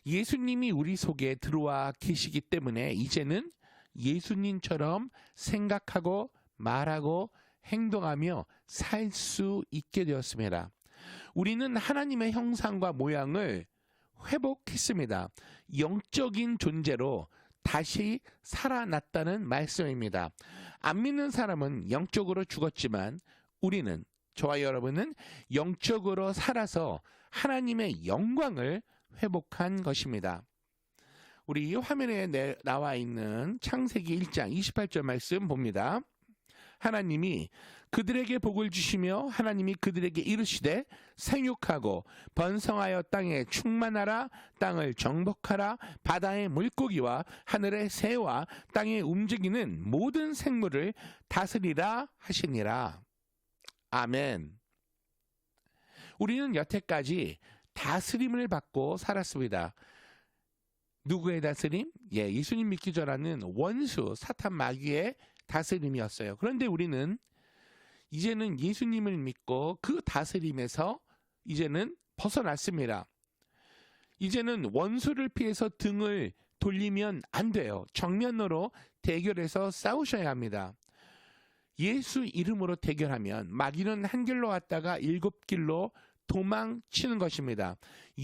Speaker 1: 예수님이 우리 속에 들어와 계시기 때문에 이제는 예수님처럼 생각하고 말하고 행동하며 살 수 있게 되었습니다. 우리는 하나님의 형상과 모양을 회복했습니다. 영적인 존재로 다시 살아났다는 말씀입니다. 안 믿는 사람은 영적으로 죽었지만 우리는 저와 여러분은 영적으로 살아서 하나님의 영광을 회복한 것입니다. 우리 화면에 나와 있는 창세기 1장 28절 말씀 봅니다. 하나님이 그들에게 복을 주시며 하나님이 그들에게 이르시되 생육하고 번성하여 땅에 충만하라 땅을 정복하라 바다의 물고기와 하늘의 새와 땅에 움직이는 모든 생물을 다스리라 하시니라. 아멘. 우리는 여태까지 다스림을 받고 살았습니다. 누구의 다스림? 예수님 믿기 전에는 원수 사탄 마귀의 다스림이었어요. 그런데 우리는 이제는 예수님을 믿고 그 다스림에서 이제는 벗어났습니다. 이제는 원수를 피해서 등을 돌리면 안 돼요. 정면으로 대결해서 싸우셔야 합니다. 예수 이름으로 대결하면 마귀는 한 길로 왔다가 7길로 도망치는 것입니다.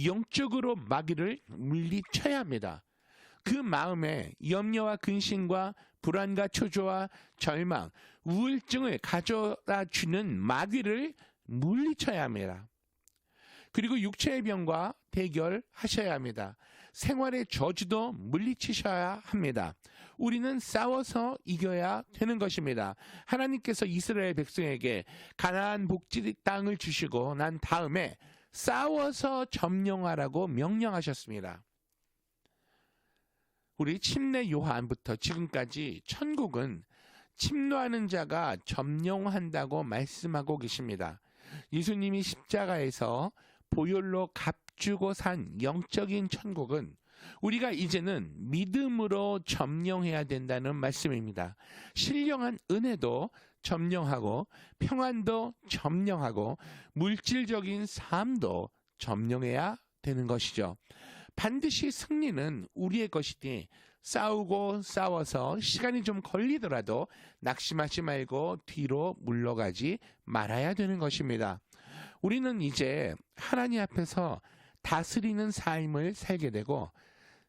Speaker 1: 영적으로 마귀를 물리쳐야 합니다. 그 마음에 염려와 근심과 불안과 초조와 절망, 우울증을 가져다 주는 마귀를 물리쳐야 합니다. 그리고 육체의 병과 대결하셔야 합니다. 생활의 저주도 물리치셔야 합니다. 우리는 싸워서 이겨야 되는 것입니다. 하나님께서 이스라엘 백성에게 가나안 복지 땅을 주시고 난 다음에 싸워서 점령하라고 명령하셨습니다. 우리 침례 요한부터 지금까지 천국은 침노하는 자가 점령한다고 말씀하고 계십니다. 예수님이 십자가에서 보혈로 값주고 산 영적인 천국은 우리가 이제는 믿음으로 점령해야 된다는 말씀입니다. 신령한 은혜도 점령하고 평안도 점령하고 물질적인 삶도 점령해야 되는 것이죠. 반드시 승리는 우리의 것이니 싸우고 싸워서 시간이 좀 걸리더라도 낙심하지 말고 뒤로 물러가지 말아야 되는 것입니다. 우리는 이제 하나님 앞에서 다스리는 삶을 살게 되고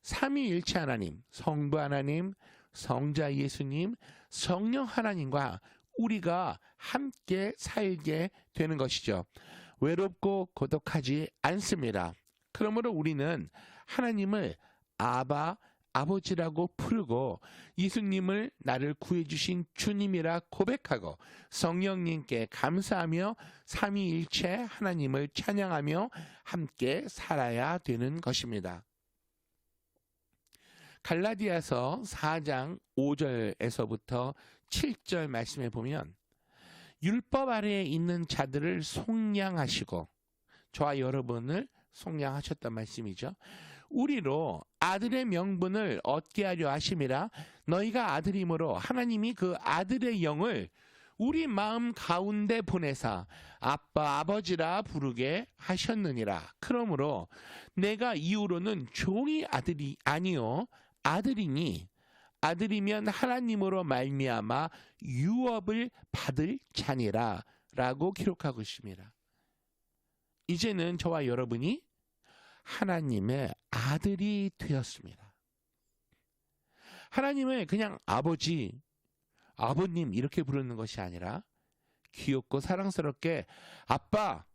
Speaker 1: 삼위일체 하나님, 성부 하나님, 성자 예수님, 성령 하나님과 우리가 함께 살게 되는 것이죠. 외롭고 고독하지 않습니다. 그러므로 우리는 하나님을 아바, 아버지라고 부르고 예수님을 나를 구해주신 주님이라 고백하고 성령님께 감사하며 삼위일체 하나님을 찬양하며 함께 살아야 되는 것입니다. 갈라디아서 4장 5절에서부터 7절 말씀에 보면 율법 아래에 있는 자들을 속량하시고 저와 여러분을 속량하셨단 말씀이죠. 우리로 아들의 명분을 얻게 하려 하심이라 너희가 아들이므로 하나님이 그 아들의 영을 우리 마음 가운데 보내사 아빠 아버지라 부르게 하셨느니라. 그러므로 내가 이후로는 종이 아들이 아니요 아들이니 아들이면 하나님으로 말미암아 유업을 받을 자니라 라고 기록하고 있습니다. 이제는 저와 여러분이 하나님의 아들이 되었습니다. 하나님을 그냥 아버지, 아버님 이렇게 부르는 것이 아니라 귀엽고 사랑스럽게 아빠,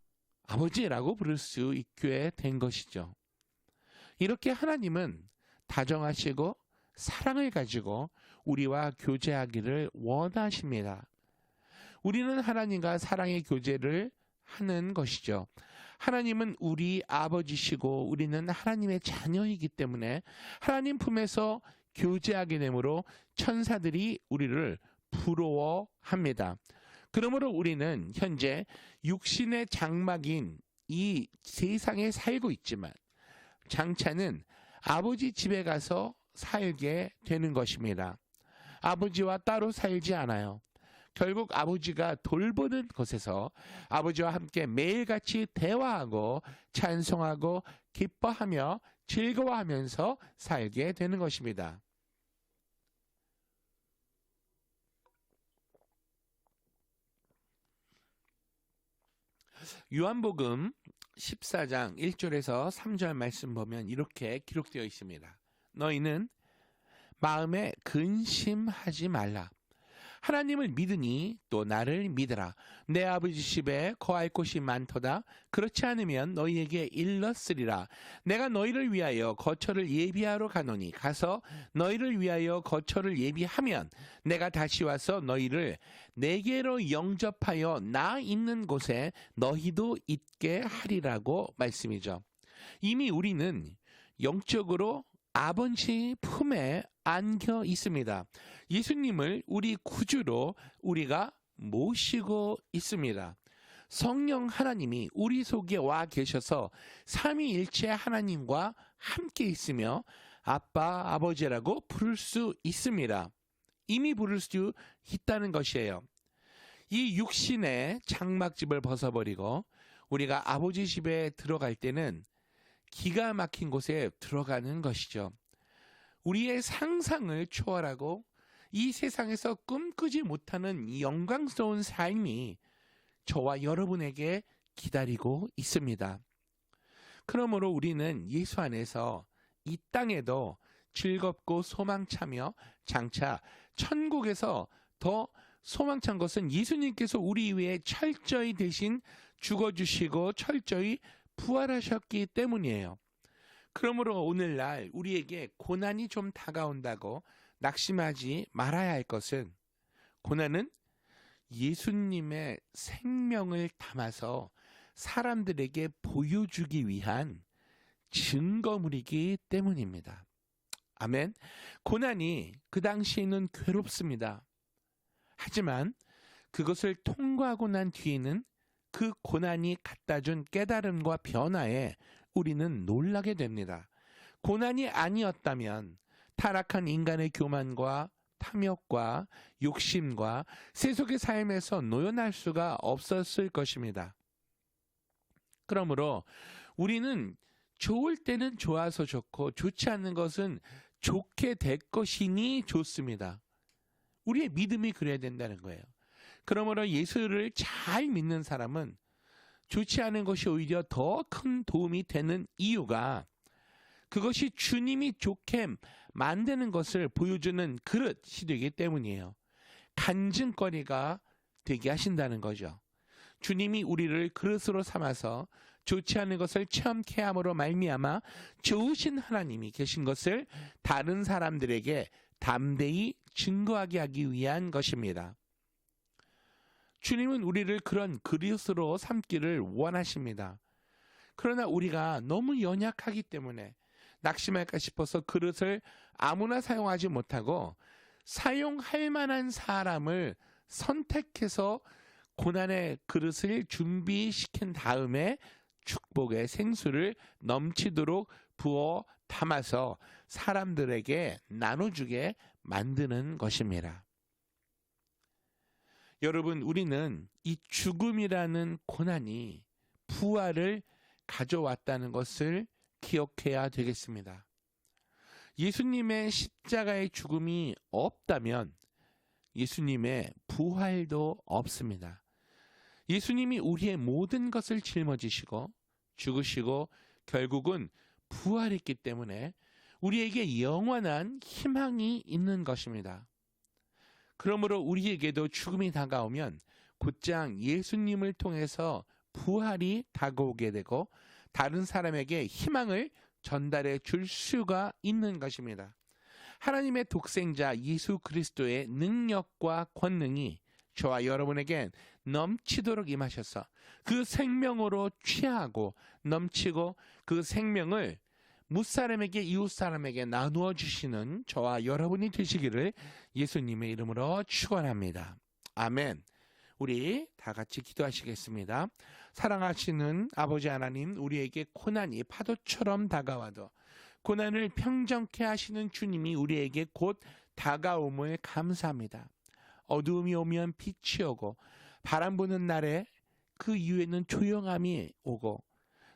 Speaker 1: 아버지라고 부를 수 있게 된 것이죠. 이렇게 하나님은 다정하시고 사랑을 가지고 우리와 교제하기를 원하십니다. 우리는 하나님과 사랑의 교제를 하는 것이죠. 하나님은 우리 아버지시고 우리는 하나님의 자녀이기 때문에 하나님 품에서 교제하게 되므로 천사들이 우리를 부러워합니다. 그러므로 우리는 현재 육신의 장막인 이 세상에 살고 있지만 장차는 아버지 집에 가서 살게 되는 것입니다. 아버지와 따로 살지 않아요. 결국 아버지가 돌보는 곳에서 아버지와 함께 매일같이 대화하고 찬송하고 기뻐하며 즐거워하면서 살게 되는 것입니다. 요한복음 14장 1절에서 3절 말씀 보면 이렇게 기록되어 있습니다. 너희는 마음에 근심하지 말라. 하나님을 믿으니 또 나를 믿으라. 내 아버지 집에 거할 곳이 많도다. 그렇지 않으면 너희에게 일렀으리라. 내가 너희를 위하여 거처를 예비하러 가노니 가서 너희를 위하여 거처를 예비하면 내가 다시 와서 너희를 내게로 영접하여 나 있는 곳에 너희도 있게 하리라고 말씀이죠. 이미 우리는 영적으로 아버지 품에 안겨 있습니다. 예수님을 우리 구주로 우리가 모시고 있습니다. 성령 하나님이 우리 속에 와 계셔서 삼위일체 하나님과 함께 있으며 아빠, 아버지라고 부를 수 있습니다. 이미 부를 수 있다는 것이에요. 이 육신의 장막집을 벗어버리고 우리가 아버지 집에 들어갈 때는 기가 막힌 곳에 들어가는 것이죠. 우리의 상상을 초월하고 이 세상에서 꿈꾸지 못하는 이 영광스러운 삶이 저와 여러분에게 기다리고 있습니다. 그러므로 우리는 예수 안에서 이 땅에도 즐겁고 소망차며 장차 천국에서 더 소망찬 것은 예수님께서 우리 위해 철저히 대신 죽어주시고 철저히 부활하셨기 때문이에요. 그러므로 오늘날 우리에게 고난이 좀 다가온다고 낙심하지 말아야 할 것은, 고난은 예수님의 생명을 담아서 사람들에게 보여주기 위한 증거물이기 때문입니다. 아멘. 고난이 그 당시에는 괴롭습니다. 하지만 그것을 통과하고 난 뒤에는 그 고난이 갖다 준 깨달음과 변화에 우리는 놀라게 됩니다. 고난이 아니었다면 타락한 인간의 교만과 탐욕과 욕심과 세속의 삶에서 노연할 수가 없었을 것입니다. 그러므로 우리는 좋을 때는 좋아서 좋고 좋지 않는 것은 좋게 될 것이니 좋습니다. 우리의 믿음이 그래야 된다는 거예요. 그러므로 예수를 잘 믿는 사람은 좋지 않은 것이 오히려 더 큰 도움이 되는 이유가, 그것이 주님이 좋게 만드는 것을 보여주는 그릇이 되기 때문이에요. 간증거리가 되게 하신다는 거죠. 주님이 우리를 그릇으로 삼아서 좋지 않은 것을 체험케 함으로 말미암아 좋으신 하나님이 계신 것을 다른 사람들에게 담대히 증거하게 하기 위한 것입니다. 주님은 우리를 그런 그릇으로 삼기를 원하십니다. 그러나 우리가 너무 연약하기 때문에 낙심할까 싶어서 그릇을 아무나 사용하지 못하고 사용할 만한 사람을 선택해서 고난의 그릇을 준비시킨 다음에 축복의 생수를 넘치도록 부어 담아서 사람들에게 나눠주게 만드는 것입니다. 여러분, 우리는 이 죽음이라는 고난이 부활을 가져왔다는 것을 기억해야 되겠습니다. 예수님의 십자가의 죽음이 없다면 예수님의 부활도 없습니다. 예수님이 우리의 모든 것을 짊어지시고 죽으시고 결국은 부활했기 때문에 우리에게 영원한 희망이 있는 것입니다. 그러므로 우리에게도 죽음이 다가오면 곧장 예수님을 통해서 부활이 다가오게 되고 다른 사람에게 희망을 전달해 줄 수가 있는 것입니다. 하나님의 독생자 예수 그리스도의 능력과 권능이 저와 여러분에겐 넘치도록 임하셔서 그 생명으로 취하고 넘치고 그 생명을 무사람에게 이웃사람에게 나누어 주시는 저와 여러분이 되시기를 예수님의 이름으로 축원합니다. 아멘. 우리 다 같이 기도하시겠습니다. 사랑하시는 아버지 하나님, 우리에게 고난이 파도처럼 다가와도 고난을 평정케 하시는 주님이 우리에게 곧 다가옴을 감사합니다. 어두움이 오면 빛이 오고 바람 부는 날에 그 이후에는 조용함이 오고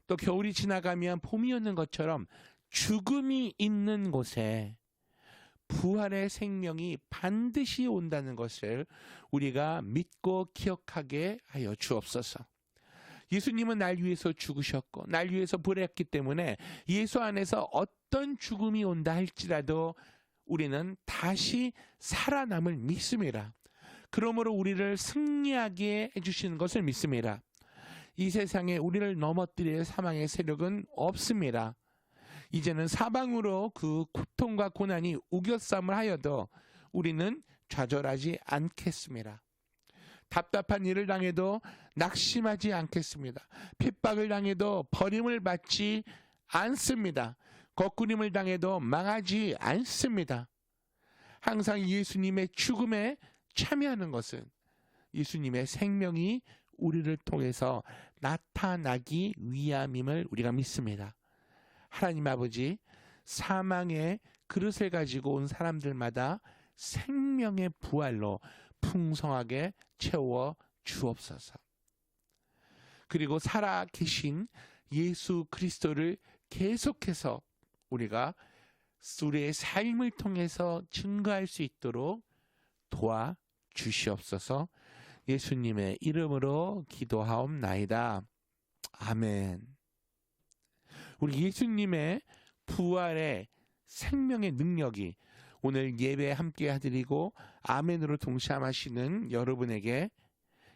Speaker 1: 또 겨울이 지나가면 봄이 오는 것처럼 죽음이 있는 곳에 부활의 생명이 반드시 온다는 것을 우리가 믿고 기억하게 하여 주옵소서. 예수님은 날 위해서 죽으셨고 날 위해서 부활했기 때문에 예수 안에서 어떤 죽음이 온다 할지라도 우리는 다시 살아남을 믿습니다. 그러므로 우리를 승리하게 해주시는 것을 믿습니다. 이 세상에 우리를 넘어뜨릴 사망의 세력은 없습니다. 이제는 사방으로 그 고통과 고난이 우겨쌈을 하여도 우리는 좌절하지 않겠습니다. 답답한 일을 당해도 낙심하지 않겠습니다. 핍박을 당해도 버림을 받지 않습니다. 거꾸림을 당해도 망하지 않습니다. 항상 예수님의 죽음에 참여하는 것은 예수님의 생명이 우리를 통해서 나타나기 위함임을 우리가 믿습니다. 하나님 아버지, 사망의 그릇을 가지고 온 사람들마다 생명의 부활로 풍성하게 채워 주옵소서. 그리고 살아 계신 예수 그리스도를 계속해서 우리가 우리의 삶을 통해서 증거할 수 있도록 도와주시옵소서. 예수님의 이름으로 기도하옵나이다. 아멘. 우리 예수님의 부활의 생명의 능력이 오늘 예배에 함께 해드리고 아멘으로 동참하시는 여러분에게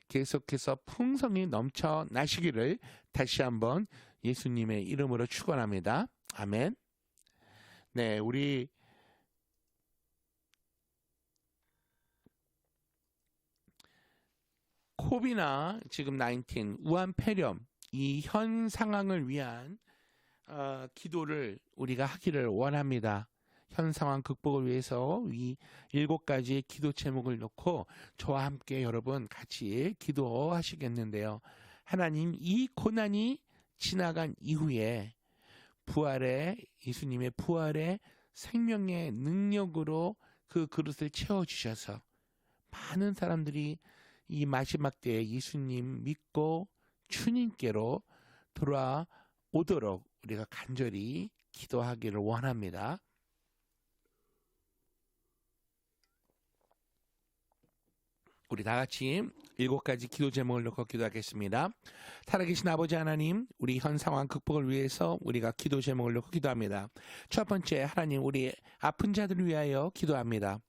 Speaker 1: 계속해서 풍성이 넘쳐나시기를 다시 한번 예수님의 이름으로 축원합니다. 아멘. 네, 우리 코비나 지금 19 우한 폐렴 이 현 상황을 위한 기도를 우리가 하기를 원합니다. 현 상황 극복을 위해서 이 7가지의 기도 제목을 놓고 저와 함께 여러분 같이 기도하시겠는데요. 하나님, 이 고난이 지나간 이후에 예수님의 부활의 생명의 능력으로 그 그릇을 채워주셔서 많은 사람들이 이 마지막 때에 예수님 믿고 주님께로 돌아오도록 우리가 간절히 기도하기를 원합니다. 우리 다 같이 7가지 기도 제목을 놓고 기도하겠습니다. 살아계신 아버지 하나님, 우리 현 상황 극복을 위해서 우리가 기도 제목을 놓고 기도합니다. 첫 번째, 하나님, 우리 아픈 자들을 위하여 기도합니다.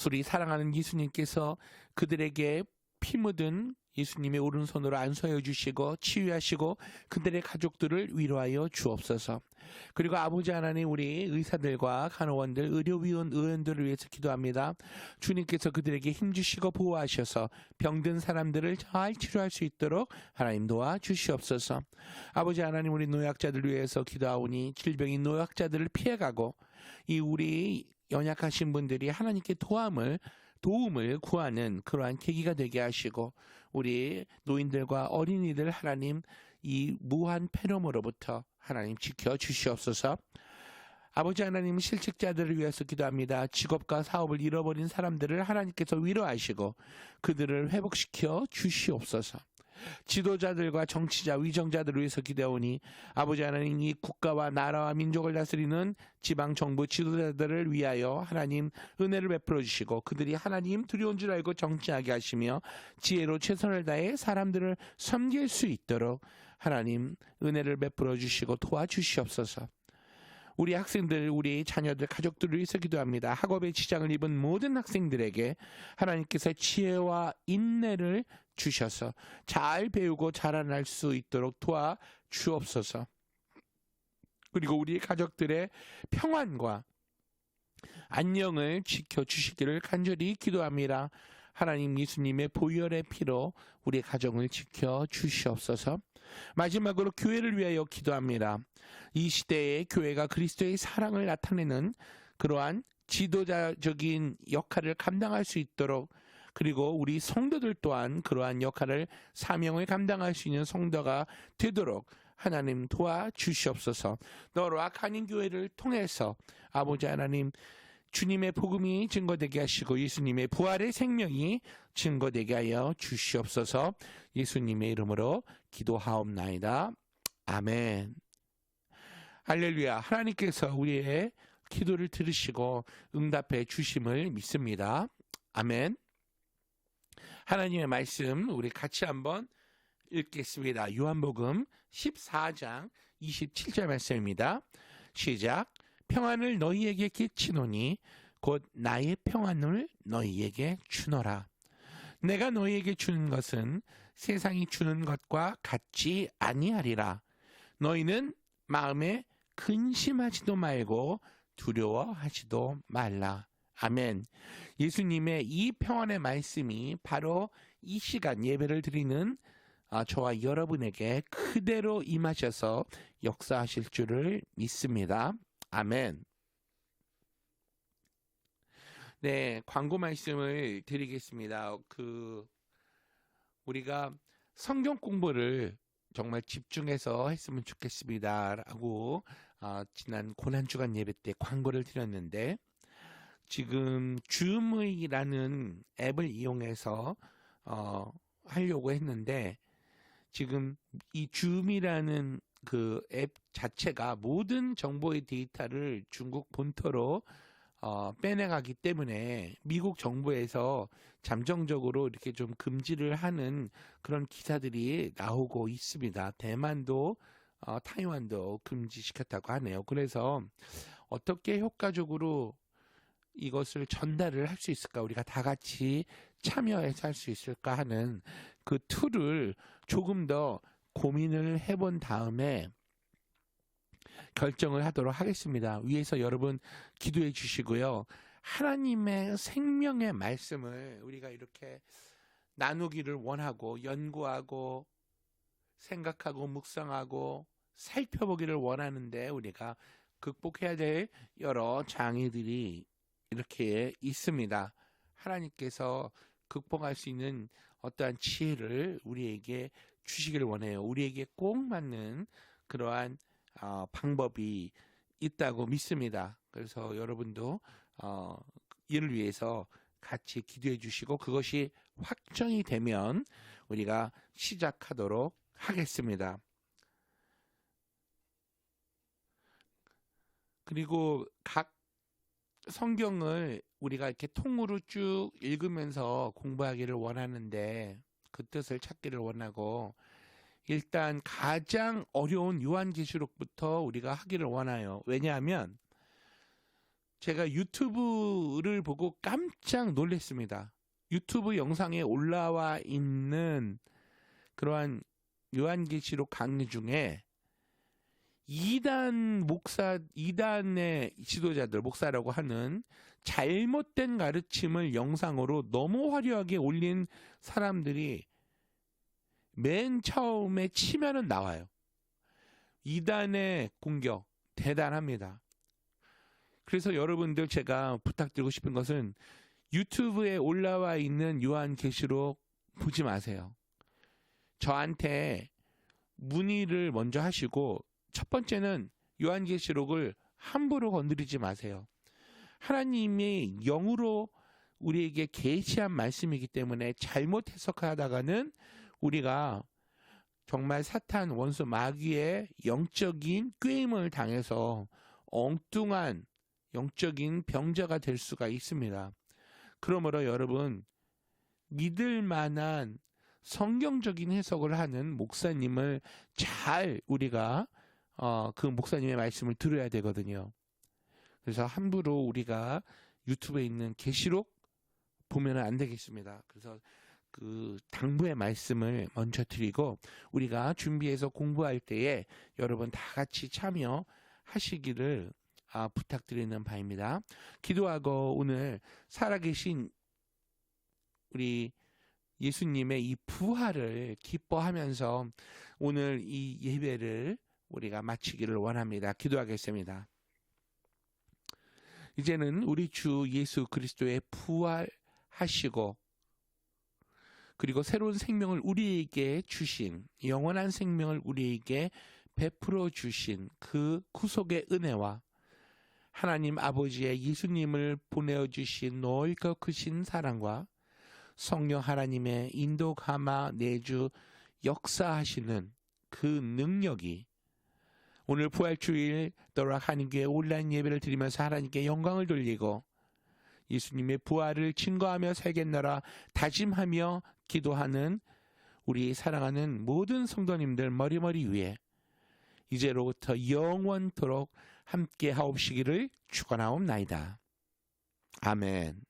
Speaker 1: 우리 사랑하는 예수님께서 그들에게 피 묻은 예수님의 오른손으로 안수하여 주시고 치유하시고 그들의 가족들을 위로하여 주옵소서. 그리고 아버지 하나님, 우리 의사들과 간호원들, 의료위원, 의원들을 위해서 기도합니다. 주님께서 그들에게 힘주시고 보호하셔서 병든 사람들을 잘 치료할 수 있도록 하나님 도와주시옵소서. 아버지 하나님, 우리 노약자들을 위해서 기도하오니 질병인 노약자들을 피해가고 이 우리 연약하신 분들이 하나님께 도움을 구하는 그러한 계기가 되게 하시고 우리 노인들과 어린이들 하나님 이 무한 폐렴으로부터 하나님 지켜주시옵소서. 아버지 하나님, 실직자들을 위해서 기도합니다. 직업과 사업을 잃어버린 사람들을 하나님께서 위로하시고 그들을 회복시켜 주시옵소서. 지도자들과 정치자, 위정자들을 위해서 기도하오니 아버지 하나님, 이 국가와 나라와 민족을 다스리는 지방정부 지도자들을 위하여 하나님 은혜를 베풀어 주시고 그들이 하나님 두려운 줄 알고 정치하게 하시며 지혜로 최선을 다해 사람들을 섬길 수 있도록 하나님 은혜를 베풀어 주시고 도와주시옵소서. 우리 학생들, 우리 자녀들, 가족들을 위해서 기도합니다. 학업에 지장을 입은 모든 학생들에게 하나님께서 지혜와 인내를 주셔서 잘 배우고 자라날 수 있도록 도와주옵소서. 그리고 우리 가족들의 평안과 안녕을 지켜주시기를 간절히 기도합니다. 하나님, 예수님의 보혈의 피로 우리 가정을 지켜주시옵소서. 마지막으로 교회를 위하여 기도합니다. 이 시대에 교회가 그리스도의 사랑을 나타내는 그러한 지도자적인 역할을 감당할 수 있도록, 그리고 우리 성도들 또한 그러한 역할을, 사명을 감당할 수 있는 성도가 되도록 하나님 도와주시옵소서. 너락 한인교회를 통해서 아버지 하나님, 주님의 복음이 증거되게 하시고 예수님의 부활의 생명이 증거되게 하여 주시옵소서. 예수님의 이름으로 기도하옵나이다. 아멘. 할렐루야. 하나님께서 우리의 기도를 들으시고 응답해 주심을 믿습니다. 아멘. 하나님의 말씀 우리 같이 한번 읽겠습니다. 요한복음 14장 27절 말씀입니다. 시작. 평안을 너희에게 끼치노니 곧 나의 평안을 너희에게 주노라. 내가 너희에게 주는 것은 세상이 주는 것과 같지 아니하리라. 너희는 마음에 근심하지도 말고 두려워하지도 말라. 아멘. 예수님의 이 평안의 말씀이 바로 이 시간 예배를 드리는 저와 여러분에게 그대로 임하셔서 역사하실 줄을 믿습니다. 아멘. 네, 광고 말씀을 드리겠습니다. 우리가 성경 공부를 정말 집중해서 했으면 좋겠습니다. 라고 지난 고난주간 예배 때 광고를 드렸는데, 지금 줌이라는 앱을 이용해서 하려고 했는데, 지금 이 줌이라는 그 앱 자체가 모든 정보의 데이터를 중국 본토로 빼내가기 때문에 미국 정부에서 잠정적으로 이렇게 좀 금지를 하는 그런 기사들이 나오고 있습니다. 대만도 타이완도 금지시켰다고 하네요. 그래서 어떻게 효과적으로 이것을 전달을 할 수 있을까? 우리가 다 같이 참여해서 할 수 있을까 하는 그 툴을 조금 더 고민을 해본 다음에 결정을 하도록 하겠습니다. 위에서 여러분 기도해 주시고요. 하나님의 생명의 말씀을 우리가 이렇게 나누기를 원하고 연구하고 생각하고 묵상하고 살펴보기를 원하는데 우리가 극복해야 될 여러 장애들이 이렇게 있습니다. 하나님께서 극복할 수 있는 어떠한 지혜를 우리에게 주시기를 원해요. 우리에게 꼭 맞는 그러한 방법이 있다고 믿습니다. 그래서 여러분도 이를 위해서 같이 기도해 주시고 그것이 확정이 되면 우리가 시작하도록 하겠습니다. 그리고 각 성경을 우리가 이렇게 통으로 쭉 읽으면서 공부하기를 원하는데 그 뜻을 찾기를 원하고 일단 가장 어려운 요한계시록부터 우리가 하기를 원해요. 왜냐하면 제가 유튜브를 보고 깜짝 놀랐습니다. 유튜브 영상에 올라와 있는 그러한 요한계시록 강의 중에 이단의 지도자들, 목사라고 하는 잘못된 가르침을 영상으로 너무 화려하게 올린 사람들이 맨 처음에 치면은 나와요. 이단의 공격 대단합니다. 그래서 여러분들 제가 부탁드리고 싶은 것은 유튜브에 올라와 있는 요한계시록 보지 마세요. 저한테 문의를 먼저 하시고 첫 번째는 요한계시록을 함부로 건드리지 마세요. 하나님이 영으로 우리에게 계시한 말씀이기 때문에 잘못 해석하다가는 우리가 정말 사탄 원수 마귀의 영적인 꾀임을 당해서 엉뚱한 영적인 병자가 될 수가 있습니다. 그러므로 여러분 믿을 만한 성경적인 해석을 하는 목사님을 잘 우리가 그 목사님의 말씀을 들어야 되거든요. 그래서 함부로 우리가 유튜브에 있는 계시록 보면 안 되겠습니다. 그래서 그 당부의 말씀을 먼저 드리고 우리가 준비해서 공부할 때에 여러분 다 같이 참여하시기를 부탁드리는 바입니다. 기도하고 오늘 살아계신 우리 예수님의 이 부활을 기뻐하면서 오늘 이 예배를 우리가 마치기를 원합니다. 기도하겠습니다. 이제는 우리 주 예수 그리스도의 부활하시고 그리고 새로운 생명을 우리에게 주신 영원한 생명을 우리에게 베풀어 주신 그 구속의 은혜와 하나님 아버지의 예수님을 보내주신 넓고 크신 사랑과 성령 하나님의 인도 감화 내주 역사하시는 그 능력이 오늘 부활주일 더락 하나님께 온라인 예배를 드리면서 하나님께 영광을 돌리고 예수님의 부활을 증거하며 살겠노라 다짐하며 기도하는 우리 사랑하는 모든 성도님들 머리머리 위에 이제로부터 영원토록 함께 하옵시기를 축원하옵나이다. 아멘.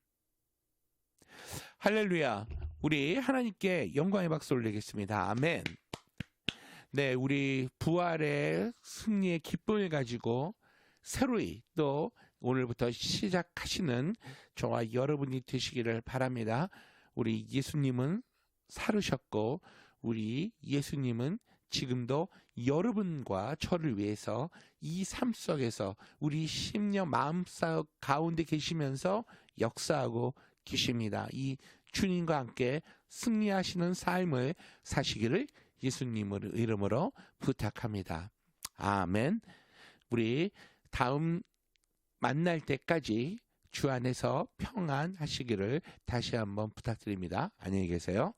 Speaker 1: 할렐루야. 우리 하나님께 영광의 박수 올리겠습니다. 아멘. 네, 우리 부활의 승리의 기쁨을 가지고 새로이 또 오늘부터 시작하시는 저와 여러분이 되시기를 바랍니다. 우리 예수님은 살으셨고 우리 예수님은 지금도 여러분과 저를 위해서 이 삶 속에서 우리 심령 마음속 가운데 계시면서 역사하고 계십니다. 이 주님과 함께 승리하시는 삶을 사시기를 예수님의 이름으로 부탁합니다. 아멘. 우리 다음 만날 때까지 주 안에서 평안하시기를 다시 한번 부탁드립니다. 안녕히 계세요.